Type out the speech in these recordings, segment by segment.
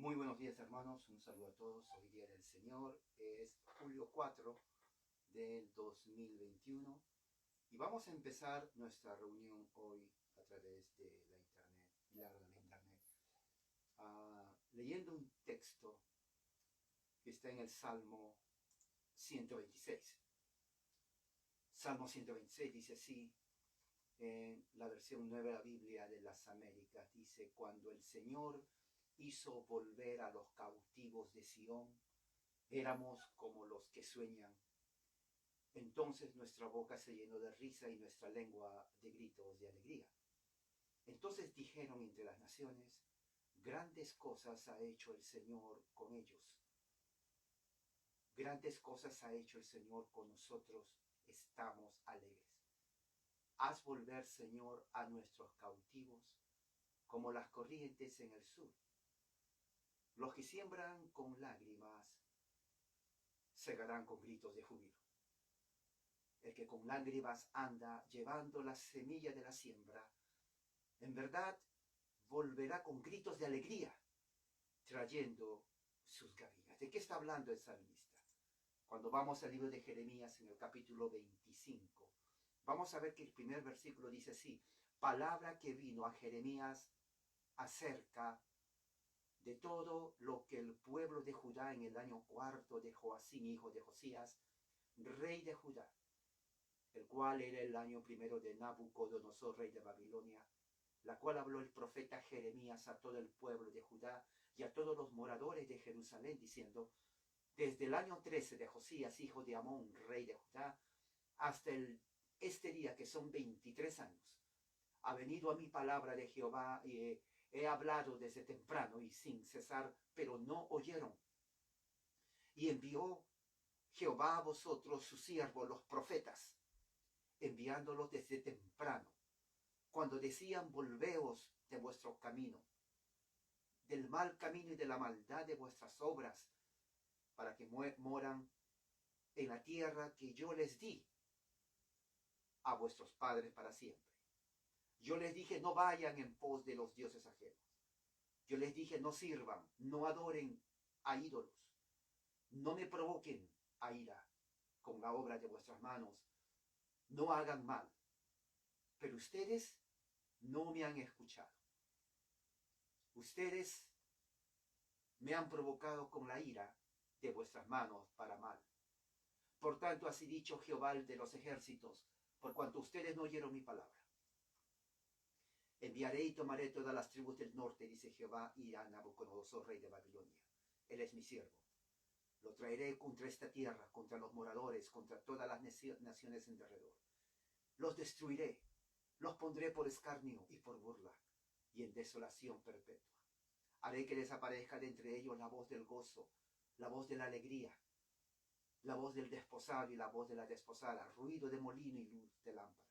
Muy buenos días, hermanos, un saludo a todos. Hoy día del Señor es julio 4 del 2021 y vamos a empezar nuestra reunión hoy a través de la internet, milagro de la internet, leyendo un texto que está en el Salmo 126. Salmo 126 dice así, en la versión Nueva de la Biblia de las Américas, dice: cuando el Señor hizo volver a los cautivos de Sión, éramos como los que sueñan. Entonces nuestra boca se llenó de risa y nuestra lengua de gritos de alegría. Entonces dijeron entre las naciones: grandes cosas ha hecho el Señor con ellos. Grandes cosas ha hecho el Señor con nosotros, estamos alegres. Haz volver, Señor, a nuestros cautivos como las corrientes en el sur. Los que siembran con lágrimas segarán con gritos de júbilo. El que con lágrimas anda llevando la semilla de la siembra, en verdad volverá con gritos de alegría, trayendo sus gavillas. ¿De qué está hablando el salmista? Cuando vamos al libro de Jeremías en el capítulo 25, vamos a ver que el primer versículo dice así: palabra que vino a Jeremías acerca de todo lo que el pueblo de Judá en el año cuarto de Joacim, hijo de Josías, rey de Judá, el cual era el año primero de Nabucodonosor, rey de Babilonia, la cual habló el profeta Jeremías a todo el pueblo de Judá y a todos los moradores de Jerusalén, diciendo: desde el año 13 de Josías, hijo de Amón, rey de Judá, hasta este día, que son 23 años, ha venido a mi palabra de Jehová, y he hablado desde temprano y sin cesar, pero no oyeron. Y envió Jehová a vosotros, sus siervos, los profetas, enviándolos desde temprano, cuando decían: volveos de vuestro camino, del mal camino y de la maldad de vuestras obras, para que moran en la tierra que yo les di a vuestros padres para siempre. Yo les dije: no vayan en pos de los dioses ajenos. Yo les dije: no sirvan, no adoren a ídolos, no me provoquen a ira con la obra de vuestras manos, no hagan mal. Pero ustedes no me han escuchado. Ustedes me han provocado con la ira de vuestras manos para mal. Por tanto, así dicho Jehová, el de los ejércitos, por cuanto ustedes no oyeron mi palabra, enviaré y tomaré todas las tribus del norte, dice Jehová, y a Nabucodonosor, rey de Babilonia. Él es mi siervo. Lo traeré contra esta tierra, contra los moradores, contra todas las naciones en derredor. Los destruiré, los pondré por escarnio y por burla, y en desolación perpetua. Haré que desaparezca de entre ellos la voz del gozo, la voz de la alegría, la voz del desposado y la voz de la desposada, ruido de molino y luz de lámpara.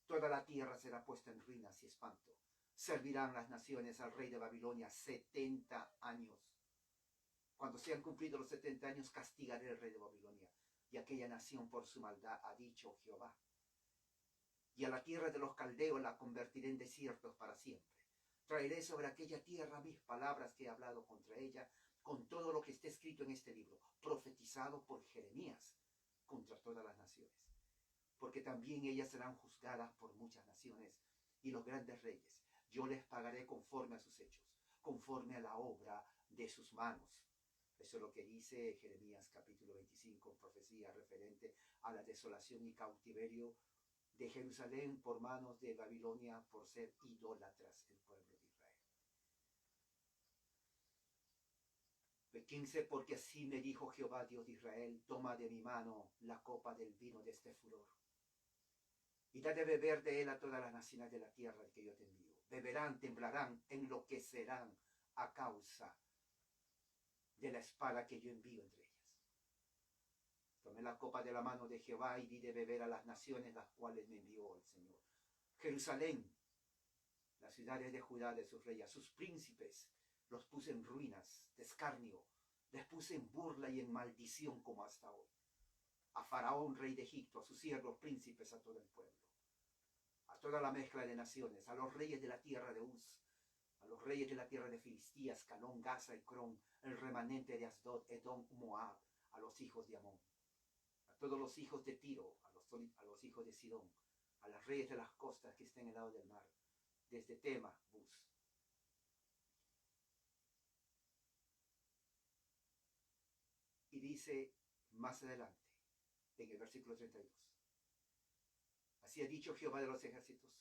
Toda la tierra será puesta en ruinas y espanto. Servirán las naciones al rey de Babilonia 70 años. Cuando sean cumplidos los 70 años, castigaré al rey de Babilonia y aquella nación por su maldad, ha dicho Jehová. Y a la tierra de los caldeos la convertiré en desiertos para siempre. Traeré sobre aquella tierra mis palabras que he hablado contra ella, con todo lo que está escrito en este libro, profetizado por Jeremías contra todas las naciones. Porque también ellas serán juzgadas por muchas naciones y los grandes reyes. Yo les pagaré conforme a sus hechos, conforme a la obra de sus manos. Eso es lo que dice Jeremías capítulo 25, profecía referente a la desolación y cautiverio de Jerusalén por manos de Babilonia, por ser idólatras el pueblo de Israel. 15, porque así me dijo Jehová, Dios de Israel: toma de mi mano la copa del vino de este furor, y da de beber de él a todas las naciones de la tierra que yo te envío. Beberán, temblarán, enloquecerán a causa de la espada que yo envío entre ellas. Tomé la copa de la mano de Jehová y di de beber a las naciones las cuales me envió el Señor. Jerusalén, las ciudades de Judá, de sus reyes, sus príncipes, los puse en ruinas, de escarnio, les puse en burla y en maldición como hasta hoy. A Faraón, rey de Egipto, a sus siervos príncipes, a todo el pueblo, a toda la mezcla de naciones, a los reyes de la tierra de Uz, a los reyes de la tierra de Filistías, Calón, Gaza y Crón, el remanente de Asdod, Edom, Moab, a los hijos de Amón, a todos los hijos de Tiro, a los hijos de Sidón, a los reyes de las costas que estén en el lado del mar, desde Tema, Bus. Y dice más adelante, en el versículo 32, así ha dicho Jehová de los ejércitos,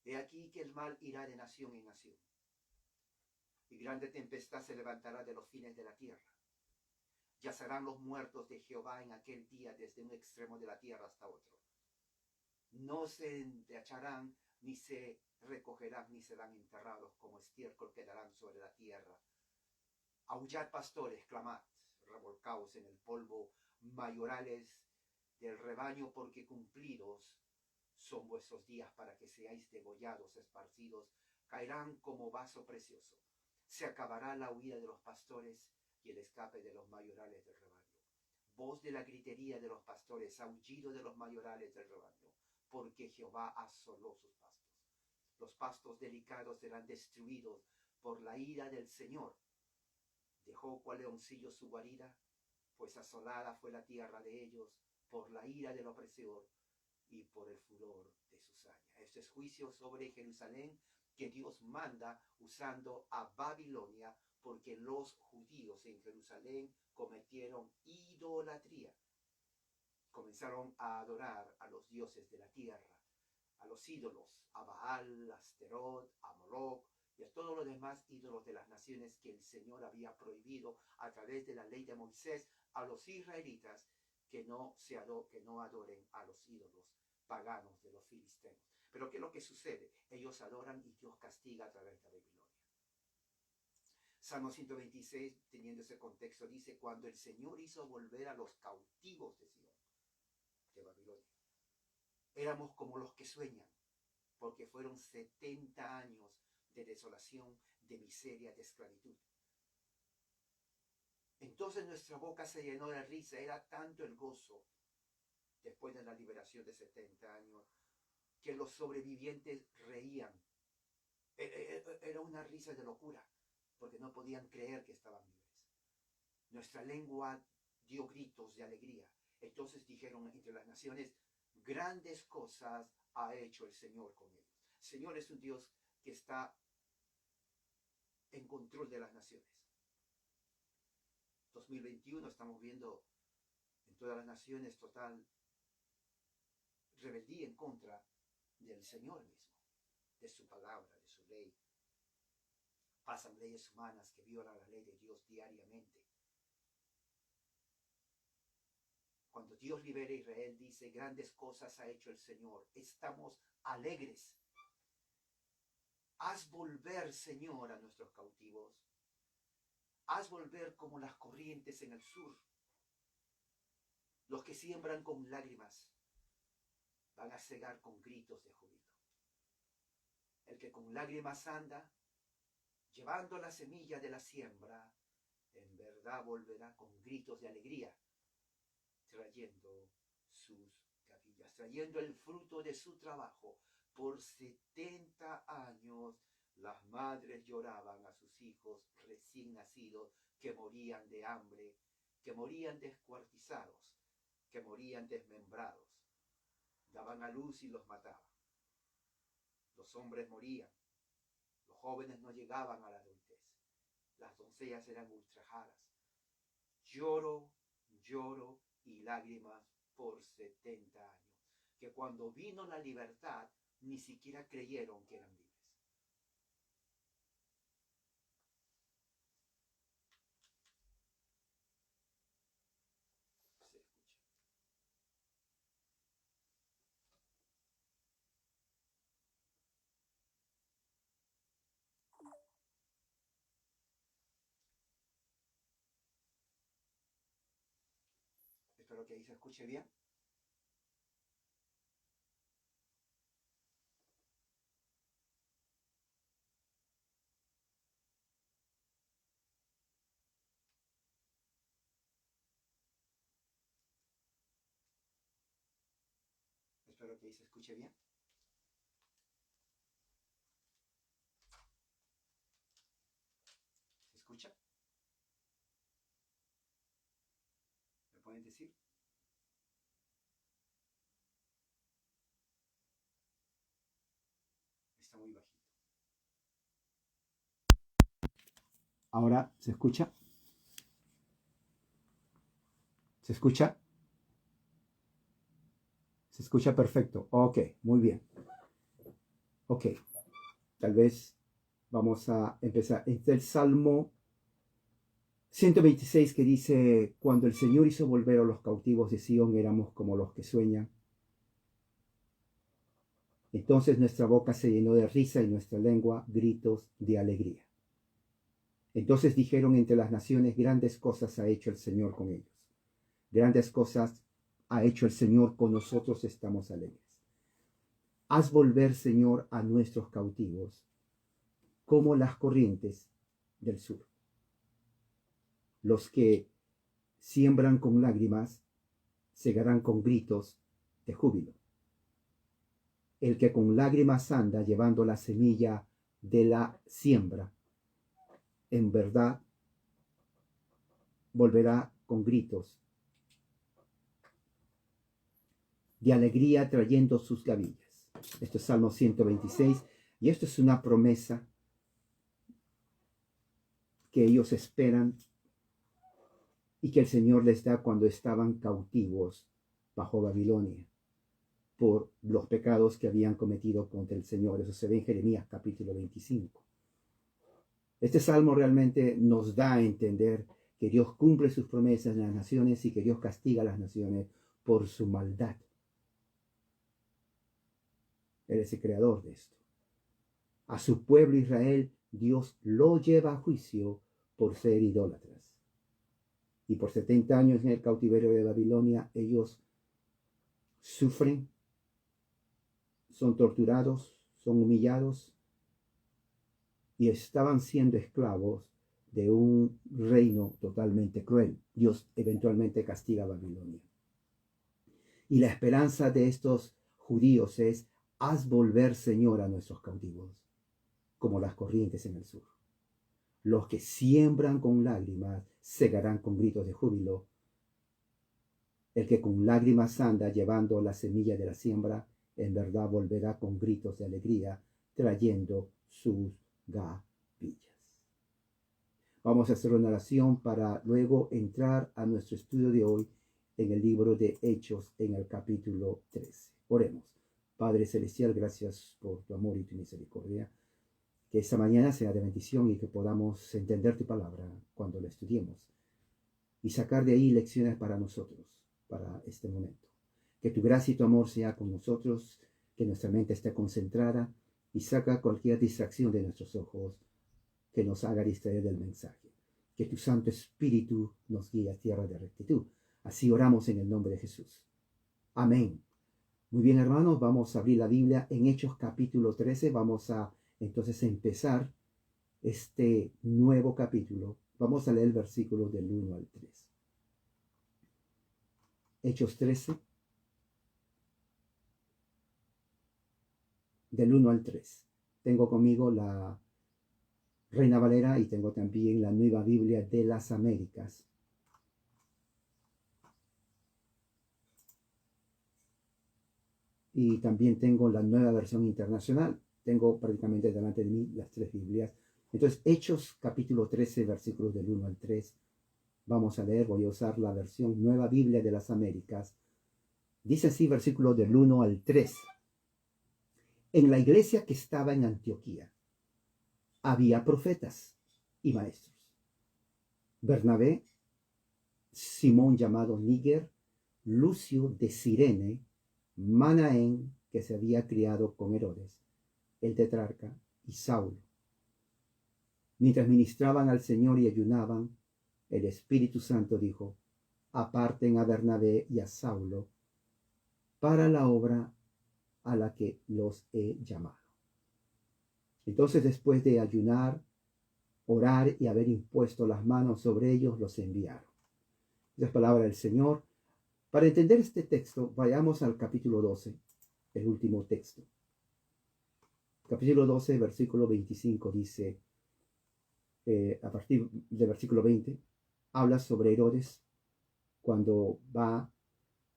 he aquí que el mal irá de nación en nación, y grande tempestad se levantará de los fines de la tierra. Yacerán los muertos de Jehová en aquel día desde un extremo de la tierra hasta otro. No se endecharán, ni se recogerán, ni serán enterrados, como estiércol quedarán sobre la tierra. Aullad, pastores, clamad, revolcaos en el polvo, mayorales del rebaño, porque cumplidos son vuestros días para que seáis degollados, esparcidos, caerán como vaso precioso. Se acabará la huida de los pastores y el escape de los mayorales del rebaño. Voz de la gritería de los pastores, aullido de los mayorales del rebaño, porque Jehová asoló sus pastos. Los pastos delicados serán destruidos por la ira del Señor. Dejó cual leoncillo su guarida, pues asolada fue la tierra de ellos por la ira del opresor y por el furor de su saña. Este es juicio sobre Jerusalén que Dios manda usando a Babilonia, porque los judíos en Jerusalén cometieron idolatría. Comenzaron a adorar a los dioses de la tierra, a los ídolos, a Baal, a Asterot, a Moloch y a todos los demás ídolos de las naciones que el Señor había prohibido a través de la ley de Moisés a los israelitas que no adoren a los ídolos paganos de los filisteos. Pero ¿qué es lo que sucede? Ellos adoran y Dios castiga a través de Babilonia. Salmo 126, teniendo ese contexto, dice, cuando el Señor hizo volver a los cautivos de Sion, de Babilonia, éramos como los que sueñan, porque fueron 70 años de desolación, de miseria, de esclavitud. Entonces nuestra boca se llenó de risa, era tanto el gozo después de la liberación de 70 años, que los sobrevivientes reían. Era una risa de locura, porque no podían creer que estaban libres. Nuestra lengua dio gritos de alegría. Entonces dijeron entre las naciones, grandes cosas ha hecho el Señor con ellos. El Señor es un Dios que está en control de las naciones. 2021 estamos viendo en todas las naciones total rebeldía en contra del Señor mismo, de su palabra, de su ley. Pasan leyes humanas que violan la ley de Dios diariamente. Cuando Dios libera a Israel, dice, grandes cosas ha hecho el Señor. Estamos alegres. Haz volver, Señor, a nuestros cautivos. Haz volver como las corrientes en el sur. Los que siembran con lágrimas van a cegar con gritos de júbilo. El que con lágrimas anda, llevando la semilla de la siembra, en verdad volverá con gritos de alegría, trayendo sus gavillas, trayendo el fruto de su trabajo. Por 70 años las madres lloraban a sus hijos recién nacidos que morían de hambre, que morían descuartizados, que morían desmembrados. Daban a luz y los mataban. Los hombres morían. Los jóvenes no llegaban a la adultez. Las doncellas eran ultrajadas. Lloro, lloro y lágrimas por 70 años. Que cuando vino la libertad, ni siquiera creyeron que eran libres. Se escucha. Espero que ahí se escuche bien. Espero que ahí se escuche bien. decir? Está muy bajito. Ahora, ¿se escucha? ¿Se escucha? Se escucha perfecto. Ok, muy bien. Ok, tal vez vamos a empezar. Este es el Salmo 126 que dice, cuando el Señor hizo volver a los cautivos de Sión, éramos como los que sueñan. Entonces nuestra boca se llenó de risa y nuestra lengua gritos de alegría. Entonces dijeron entre las naciones, grandes cosas ha hecho el Señor con ellos. Grandes cosas ha hecho el Señor con nosotros, estamos alegres. Haz volver, Señor, a nuestros cautivos como las corrientes del sur. Los que siembran con lágrimas, segarán con gritos de júbilo. El que con lágrimas anda llevando la semilla de la siembra, en verdad volverá con gritos de alegría trayendo sus gavillas. Esto es Salmo 126 y esto es una promesa que ellos esperan y que el Señor les da cuando estaban cautivos bajo Babilonia por los pecados que habían cometido contra el Señor. Eso se ve en Jeremías capítulo 25. Este salmo realmente nos da a entender que Dios cumple sus promesas en las naciones y que Dios castiga a las naciones por su maldad. Él es el creador de esto. A su pueblo Israel, Dios lo lleva a juicio por ser idólatras. Y por 70 años en el cautiverio de Babilonia, ellos sufren, son torturados, son humillados y estaban siendo esclavos de un reino totalmente cruel. Dios eventualmente castiga a Babilonia. Y la esperanza de estos judíos es, haz volver, Señor, a nuestros cautivos, como las corrientes en el sur. Los que siembran con lágrimas, segarán con gritos de júbilo. El que con lágrimas anda llevando la semilla de la siembra, en verdad volverá con gritos de alegría, trayendo sus gavillas. Vamos a hacer una oración para luego entrar a nuestro estudio de hoy en el libro de Hechos, en el capítulo 13. Oremos. Padre Celestial, gracias por tu amor y tu misericordia. Que esta mañana sea de bendición y que podamos entender tu palabra cuando la estudiemos y sacar de ahí lecciones para nosotros, para este momento. Que tu gracia y tu amor sea con nosotros, que nuestra mente esté concentrada y saca cualquier distracción de nuestros ojos que nos haga distraer del mensaje. Que tu Santo Espíritu nos guíe a tierra de rectitud. Así oramos en el nombre de Jesús. Amén. Muy bien, hermanos, vamos a abrir la Biblia en Hechos capítulo 13. Vamos a entonces empezar este nuevo capítulo. Vamos a leer el versículo del 1 al 3. Hechos 13, del 1 al 3. Tengo conmigo la Reina Valera y tengo también la Nueva Biblia de las Américas. Y también tengo la Nueva Versión Internacional. Tengo prácticamente delante de mí las tres Biblias. Entonces, Hechos capítulo 13, versículos del 1 al 3. Vamos a leer, voy a usar la versión Nueva Biblia de las Américas. Dice así, versículos del 1 al 3. En la iglesia que estaba en Antioquía había profetas y maestros. Bernabé, Simón llamado Níger, Lucio de Cirene, Manaén, que se había criado con Herodes, el tetrarca, y Saulo. Mientras ministraban al Señor y ayunaban, el Espíritu Santo dijo, aparten a Bernabé y a Saulo para la obra a la que los he llamado. Entonces, después de ayunar, orar y haber impuesto las manos sobre ellos, los enviaron. Esa es palabra del Señor. Para entender este texto, vayamos al capítulo 12, el último texto. Capítulo 12, versículo 25 dice, a partir del versículo 20, habla sobre Herodes, cuando va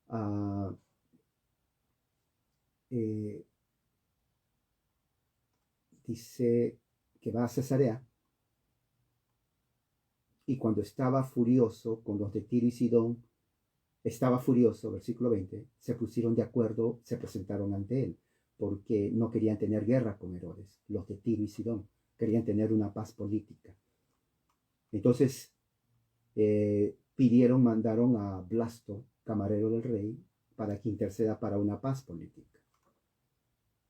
a dice que va a Cesarea, y cuando estaba furioso con los de Tiro y Sidón, estaba furioso, versículo 20, se pusieron de acuerdo, se presentaron ante él, porque no querían tener guerra con Herodes, los de Tiro y Sidón, querían tener una paz política. Entonces, mandaron a Blasto, camarero del rey, para que interceda para una paz política.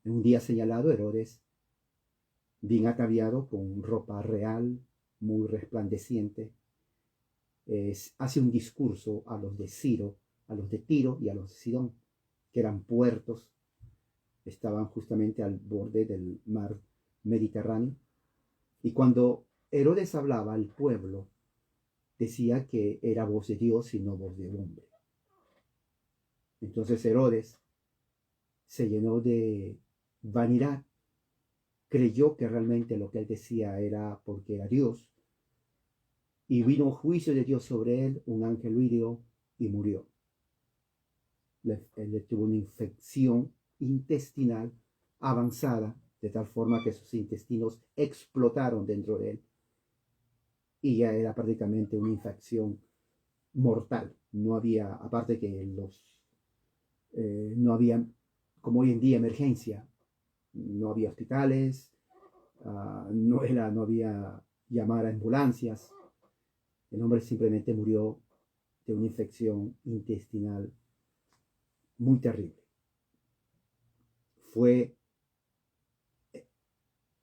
En un día señalado, Herodes, bien ataviado con ropa real, muy resplandeciente, hace un discurso a los de Ciro, a los de Tiro y a los de Sidón, que eran puertos, estaban justamente al borde del mar Mediterráneo. Y cuando Herodes hablaba al pueblo, decía que era voz de Dios y no voz de hombre. Entonces Herodes se llenó de vanidad, creyó que realmente lo que él decía era porque era Dios, y vino un juicio de Dios sobre él, un ángel lo hirió y murió. Él tuvo una infección intestinal avanzada, de tal forma que sus intestinos explotaron dentro de él, y ya era prácticamente una infección mortal. No había, aparte que no había, como hoy en día, emergencia, no había hospitales, no había llamar a ambulancias. El hombre simplemente murió de una infección intestinal muy terrible. Fue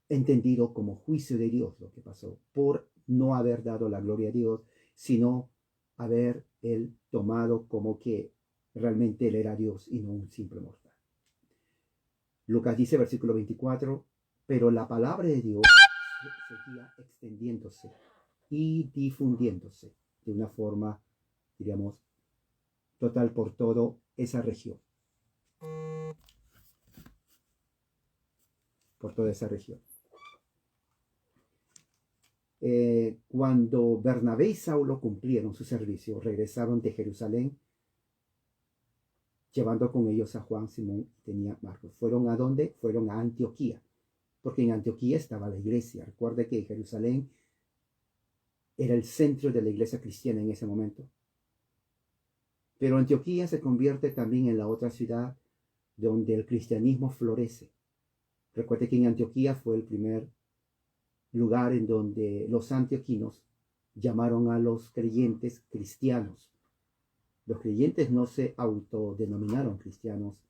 entendido como juicio de Dios lo que pasó, por no haber dado la gloria a Dios, sino haber él tomado como que realmente él era Dios y no un simple mortal. Lucas dice, versículo 24, pero la palabra de Dios seguía extendiéndose y difundiéndose de una forma, diríamos, total por toda esa región. Por toda esa región. Cuando Bernabé y Saulo cumplieron su servicio, regresaron de Jerusalén, llevando con ellos a Juan, Simón y tenía Marcos. ¿Fueron a dónde? Fueron a Antioquía, porque en Antioquía estaba la iglesia. Recuerde que Jerusalén era el centro de la iglesia cristiana en ese momento. Pero Antioquía se convierte también en la otra ciudad donde el cristianismo florece. Recuerde que en Antioquía fue el primer lugar en donde los antioquinos llamaron a los creyentes cristianos. Los creyentes no se autodenominaron cristianos,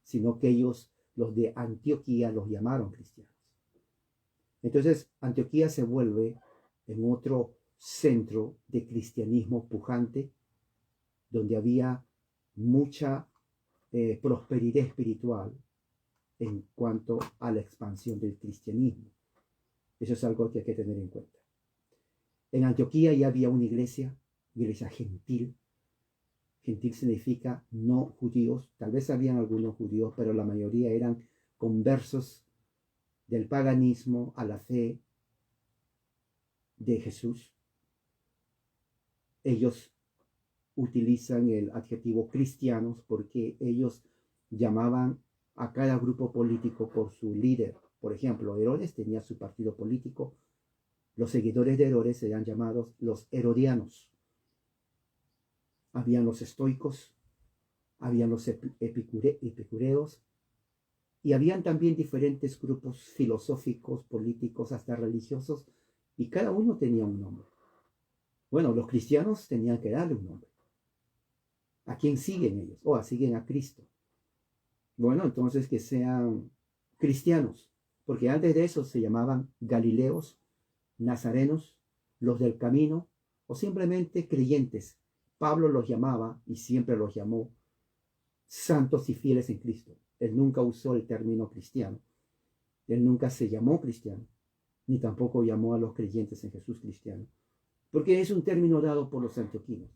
sino que ellos, los de Antioquía, los llamaron cristianos. Entonces, Antioquía se vuelve en otro centro de cristianismo pujante, donde había mucha prosperidad espiritual en cuanto a la expansión del cristianismo. Eso es algo que hay que tener en cuenta. En Antioquía ya había una iglesia gentil. Gentil significa no judíos. Tal vez habían algunos judíos, pero la mayoría eran conversos del paganismo a la fe de Jesús. Ellos utilizan el adjetivo cristianos porque ellos llamaban a cada grupo político por su líder. Por ejemplo, Herodes tenía su partido político. Los seguidores de Herodes serían llamados los herodianos. Habían los estoicos, habían los epicureos, y habían también diferentes grupos filosóficos, políticos, hasta religiosos, y cada uno tenía un nombre. Bueno, los cristianos tenían que darle un nombre. ¿A quién siguen ellos? Siguen a Cristo. Bueno, entonces que sean cristianos, porque antes de eso se llamaban galileos, nazarenos, los del camino, o simplemente creyentes. Pablo los llamaba, y siempre los llamó, santos y fieles en Cristo. Él nunca usó el término cristiano. Él nunca se llamó cristiano, ni tampoco llamó a los creyentes en Jesús cristiano, porque es un término dado por los antioquinos.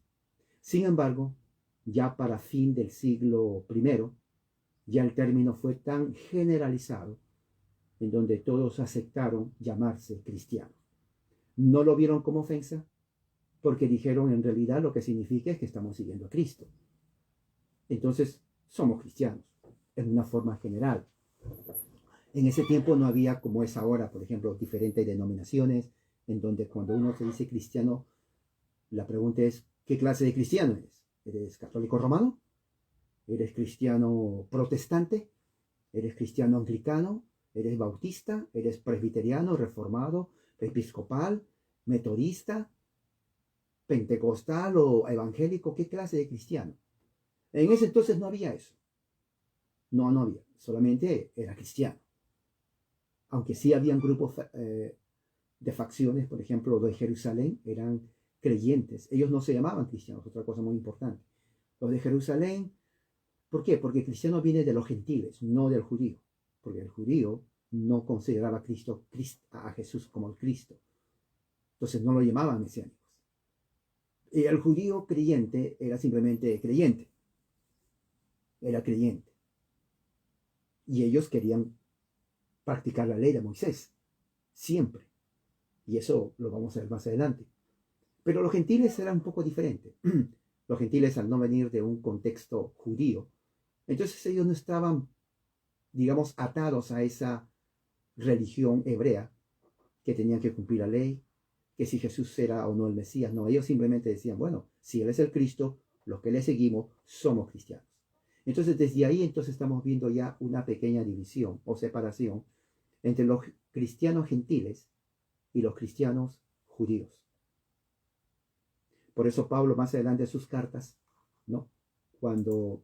Sin embargo, ya para fin del siglo I, ya el término fue tan generalizado, en donde todos aceptaron llamarse cristianos. No lo vieron como ofensa, porque dijeron en realidad lo que significa es que estamos siguiendo a Cristo. Entonces, somos cristianos, en una forma general. En ese tiempo no había, como es ahora, por ejemplo, diferentes denominaciones, en donde cuando uno se dice cristiano, la pregunta es, ¿qué clase de cristiano eres? ¿Eres católico romano? ¿Eres cristiano protestante? ¿Eres cristiano anglicano? ¿Eres bautista? ¿Eres presbiteriano, reformado, episcopal, metodista, pentecostal o evangélico? ¿Qué clase de cristiano? En ese entonces no había eso. No había. Solamente era cristiano. Aunque sí habían grupos de facciones, por ejemplo, los de Jerusalén eran creyentes. Ellos no se llamaban cristianos, otra cosa muy importante. Los de Jerusalén, ¿por qué? Porque cristiano viene de los gentiles, no del judío. Porque el judío no consideraba a Jesús como el Cristo. Entonces no lo llamaban mesiánicos. Y el judío creyente era simplemente creyente. Era creyente. Y ellos querían practicar la ley de Moisés. Siempre. Y eso lo vamos a ver más adelante. Pero los gentiles eran un poco diferentes. Los gentiles, al no venir de un contexto judío, entonces ellos no estaban, digamos, atados a esa religión hebrea, que tenían que cumplir la ley, que si Jesús era o no el Mesías. No, ellos simplemente decían, bueno, si Él es el Cristo, los que le seguimos somos cristianos. Entonces, desde ahí entonces estamos viendo ya una pequeña división o separación entre los cristianos gentiles y los cristianos judíos. Por eso Pablo más adelante en sus cartas, ¿no? Cuando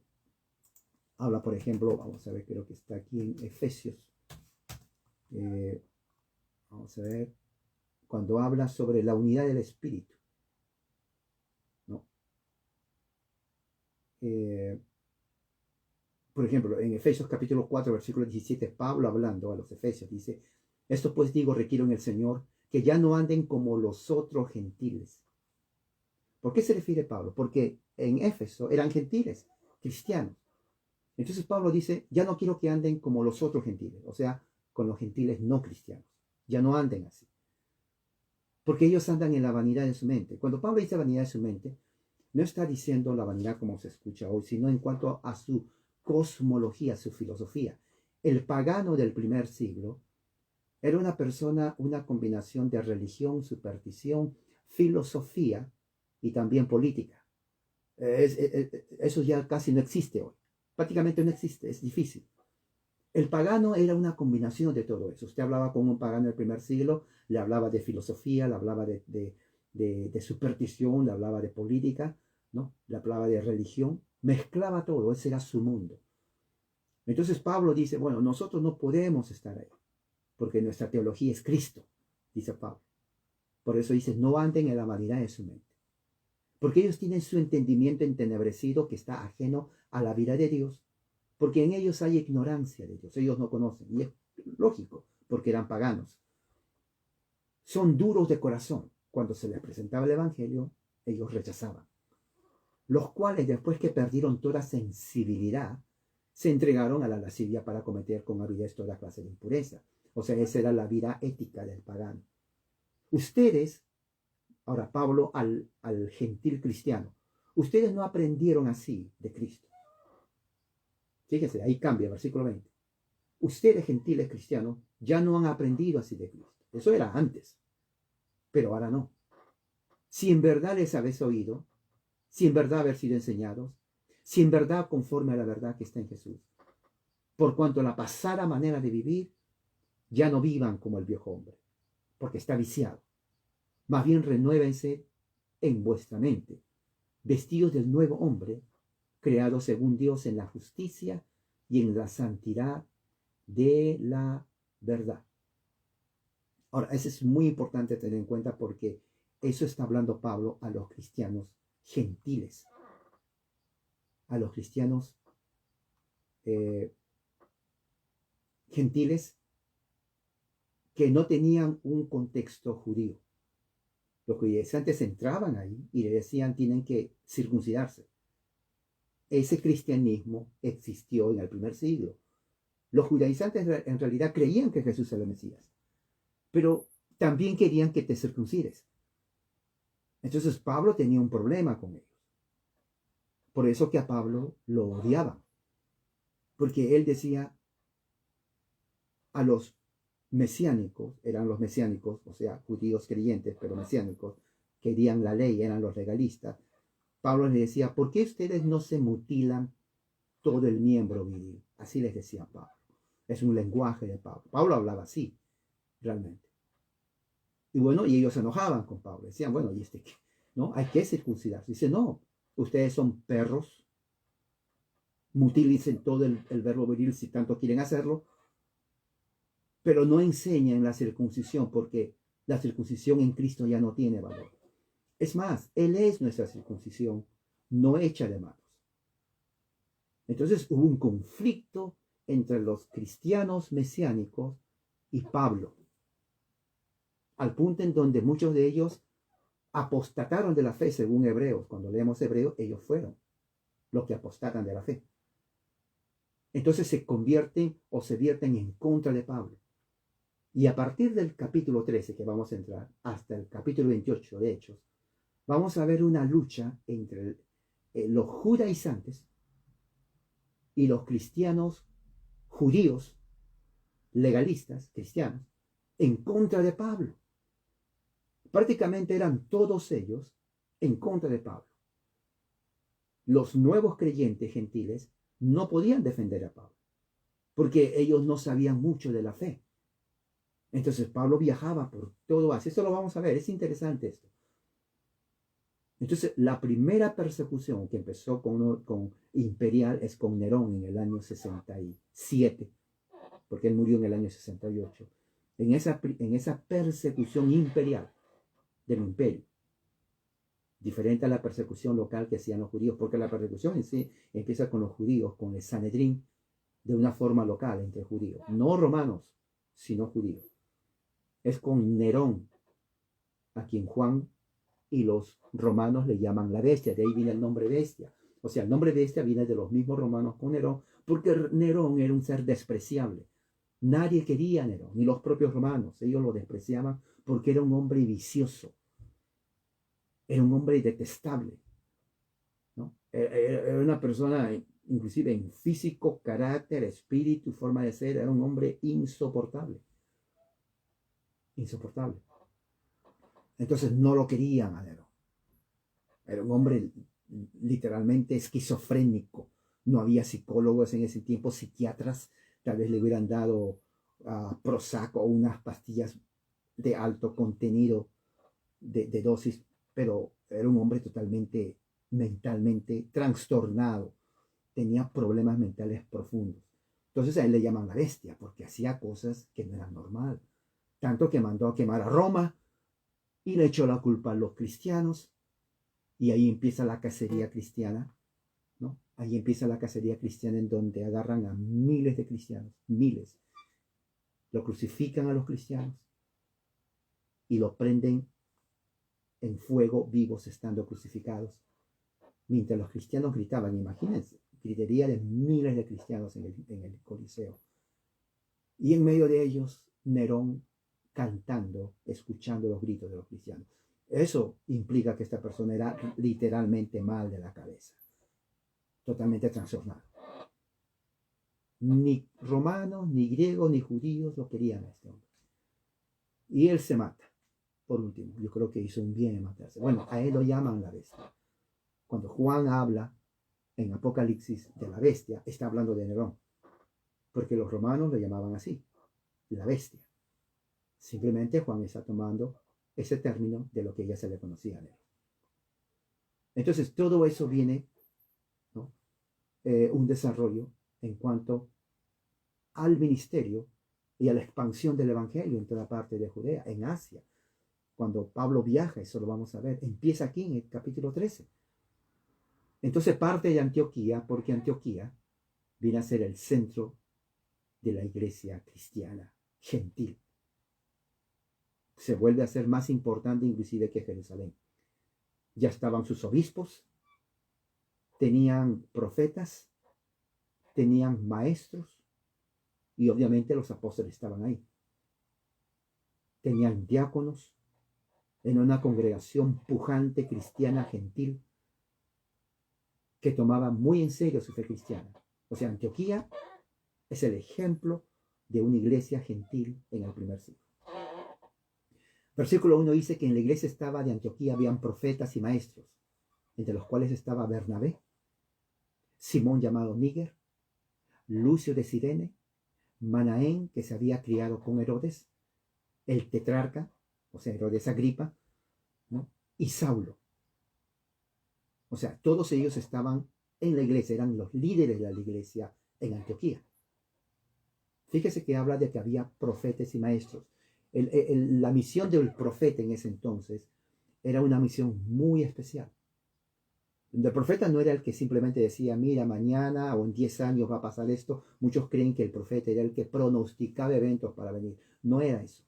habla, por ejemplo, vamos a ver, creo que está aquí en Efesios. Vamos a ver, cuando habla sobre la unidad del Espíritu, ¿no? Por ejemplo, en Efesios capítulo 4, versículo 17, Pablo hablando a los Efesios dice, esto pues digo, requiero en el Señor, que ya no anden como los otros gentiles. ¿Por qué se refiere Pablo? Porque en Éfeso eran gentiles, cristianos. Entonces Pablo dice, ya no quiero que anden como los otros gentiles, o sea, con los gentiles no cristianos. Ya no anden así. Porque ellos andan en la vanidad de su mente. Cuando Pablo dice vanidad de su mente, no está diciendo la vanidad como se escucha hoy, sino en cuanto a su cosmología, su filosofía. El pagano del primer siglo era una persona, una combinación de religión, superstición, filosofía y también política. Eso ya casi no existe hoy. Prácticamente no existe, es difícil. El pagano era una combinación de todo eso. Usted hablaba con un pagano del primer siglo, le hablaba de filosofía, le hablaba de superstición, le hablaba de política, ¿no? Le hablaba de religión, mezclaba todo, ese era su mundo. Entonces Pablo dice, bueno, nosotros no podemos estar ahí, porque nuestra teología es Cristo, dice Pablo. Por eso dice, no anden en la vanidad de su mente. Porque ellos tienen su entendimiento entenebrecido que está ajeno a la vida de Dios, porque en ellos hay ignorancia de Dios, ellos no conocen, y es lógico, porque eran paganos. Son duros de corazón. Cuando se les presentaba el Evangelio, ellos rechazaban. Los cuales, después que perdieron toda sensibilidad, se entregaron a la lascivia para cometer con avidez toda clase de impureza. O sea, esa era la vida ética del pagano. Ustedes, ahora Pablo al gentil cristiano, ustedes no aprendieron así de Cristo. Fíjense, ahí cambia, versículo 20. Ustedes, gentiles cristianos, ya no han aprendido así de Cristo. Eso era antes, pero ahora no. Si en verdad les habéis oído, si en verdad haber sido enseñados, si en verdad conforme a la verdad que está en Jesús, por cuanto la pasada manera de vivir, ya no vivan como el viejo hombre, porque está viciado. Más bien renuévense en vuestra mente, vestidos del nuevo hombre, creado según Dios en la justicia y en la santidad de la verdad. Ahora, eso es muy importante tener en cuenta porque eso está hablando Pablo a los cristianos gentiles, a los cristianos gentiles que no tenían un contexto judío. Los judaizantes entraban ahí y le decían tienen que circuncidarse. Ese cristianismo existió en el primer siglo. Los judaizantes en realidad creían que Jesús era el Mesías, pero también querían que te circuncides. Entonces Pablo tenía un problema con ellos. Por eso que a Pablo lo odiaban. Porque él decía a los mesiánicos, eran los mesiánicos, o sea, judíos creyentes, pero mesiánicos, querían la ley, eran los legalistas. Pablo les decía, ¿por qué ustedes no se mutilan todo el miembro viril? Así les decía Pablo. Es un lenguaje de Pablo. Pablo hablaba así, realmente. Y bueno, y ellos se enojaban con Pablo. Decían, bueno, ¿y este qué? ¿No? Hay que circuncidarse. Dice, no, ustedes son perros. Mutílense todo el verbo viril si tanto quieren hacerlo. Pero no enseñan la circuncisión porque la circuncisión en Cristo ya no tiene valor. Es más, Él es nuestra circuncisión, no hecha de manos. Entonces hubo un conflicto entre los cristianos mesiánicos y Pablo, al punto en donde muchos de ellos apostataron de la fe según Hebreos. Cuando leemos Hebreos, ellos fueron los que apostatan de la fe. Entonces se convierten o se vierten en contra de Pablo. Y a partir del capítulo 13, que vamos a entrar, hasta el capítulo 28 de Hechos, vamos a ver una lucha entre los judaizantes y los cristianos judíos, legalistas, cristianos, en contra de Pablo. Prácticamente eran todos ellos en contra de Pablo. Los nuevos creyentes gentiles no podían defender a Pablo, porque ellos no sabían mucho de la fe. Entonces Pablo viajaba por todo Asia. Eso lo vamos a ver, es interesante esto. Entonces la primera persecución que empezó con imperial es con Nerón en el año 67, porque él murió en el año 68. En esa persecución imperial del imperio, diferente a la persecución local que hacían los judíos, porque la persecución en sí empieza con los judíos, con el Sanedrín, de una forma local entre judíos, no romanos, sino judíos. Es con Nerón, a quien Juan y los romanos le llaman la bestia, de ahí viene el nombre bestia. O sea, el nombre bestia viene de los mismos romanos con Nerón, porque Nerón era un ser despreciable. Nadie quería a Nerón, ni los propios romanos. Ellos lo despreciaban porque era un hombre vicioso. Era un hombre detestable, ¿no? Era una persona, inclusive en físico, carácter, espíritu, forma de ser, era un hombre insoportable. Insoportable. Entonces no lo querían a Nerón. Era un hombre literalmente esquizofrénico. No había psicólogos en ese tiempo, psiquiatras. Tal vez le hubieran dado Prozac o unas pastillas de alto contenido de dosis, pero era un hombre totalmente mentalmente trastornado. Tenía problemas mentales profundos. Entonces a él le llaman la bestia porque hacía cosas que no eran normal. Tanto que mandó a quemar a Roma y le echó la culpa a los cristianos. Y ahí empieza la cacería cristiana, ¿no? Ahí empieza la cacería cristiana en donde agarran a miles de cristianos, miles. Lo crucifican a los cristianos y los prenden en fuego vivos estando crucificados. Mientras los cristianos gritaban, imagínense, gritería de miles de cristianos en el Coliseo. Y en medio de ellos, Nerón cantando, escuchando los gritos de los cristianos. Eso implica que esta persona era literalmente mal de la cabeza, totalmente trastornado. Ni romanos, ni griegos, ni judíos lo querían a este hombre. Y él se mata, por último. Yo creo que hizo un bien en matarse. Bueno, a él lo llaman la bestia. Cuando Juan habla en Apocalipsis de la bestia, está hablando de Nerón, porque los romanos le llamaban así, la bestia. Simplemente Juan está tomando ese término de lo que ya se le conocía a Nerón. Entonces, todo eso viene, ¿no? Un desarrollo en cuanto al ministerio y a la expansión del evangelio en toda parte de Judea, en Asia. Cuando Pablo viaja, eso lo vamos a ver, empieza aquí en el capítulo 13. Entonces parte de Antioquía, porque Antioquía viene a ser el centro de la iglesia cristiana gentil. Se vuelve a ser más importante inclusive que Jerusalén. Ya estaban sus obispos, tenían profetas, tenían maestros y obviamente los apóstoles estaban ahí. Tenían diáconos, en una congregación pujante, cristiana, gentil, que tomaba muy en serio su fe cristiana. O sea, Antioquía es el ejemplo de una iglesia gentil en el primer siglo. Versículo 1 dice que en la iglesia de Antioquía habían profetas y maestros, entre los cuales estaba Bernabé, Simón llamado Níger, Lucio de Cirene, Manaén, que se había criado con Herodes, el tetrarca, o sea, Herodes Agripa, ¿no? Y Saulo. O sea, todos ellos estaban en la iglesia, eran los líderes de la iglesia en Antioquía. Fíjese que habla de que había profetas y maestros. La misión del profeta en ese entonces era una misión muy especial. El profeta no era el que simplemente decía, mira, mañana o en 10 años va a pasar esto. Muchos creen que el profeta era el que pronosticaba eventos para venir. No era eso.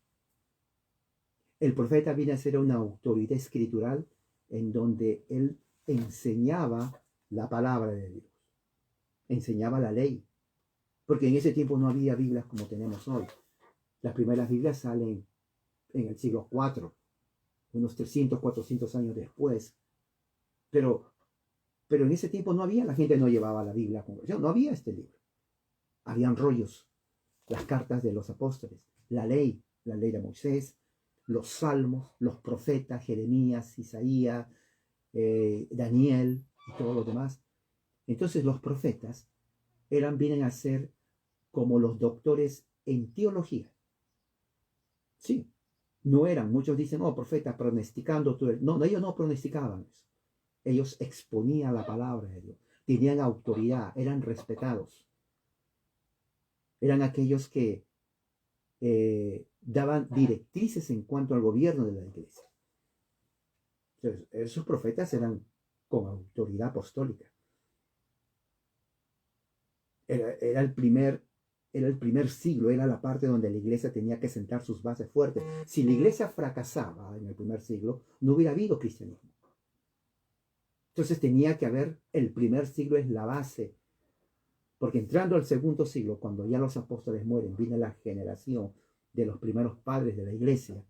El profeta viene a ser una autoridad escritural en donde él enseñaba la palabra de Dios, enseñaba la ley, porque en ese tiempo no había Biblias como tenemos hoy. Las primeras Biblias salen en el siglo IV, unos 300, 400 años después, pero en ese tiempo no había, la gente no llevaba la Biblia a conversión, no había este libro. Habían rollos, las cartas de los apóstoles, la ley de Moisés, los salmos, los profetas, Jeremías, Isaías, Daniel y todo lo demás. Entonces los profetas vienen a ser como los doctores en teología. Sí, no eran, muchos dicen, oh, profeta, pronosticando. No, ellos no pronosticaban eso. Ellos exponían la palabra de Dios, tenían autoridad, eran respetados. Eran aquellos que daban directrices en cuanto al gobierno de la iglesia. Entonces, esos profetas eran con autoridad apostólica. Era el primer siglo, era la parte donde la iglesia tenía que sentar sus bases fuertes. Si la iglesia fracasaba en el primer siglo, no hubiera habido cristianismo. Entonces tenía que haber, el primer siglo es la base, porque entrando al segundo siglo, cuando ya los apóstoles mueren, viene la generación de los primeros padres de la iglesia.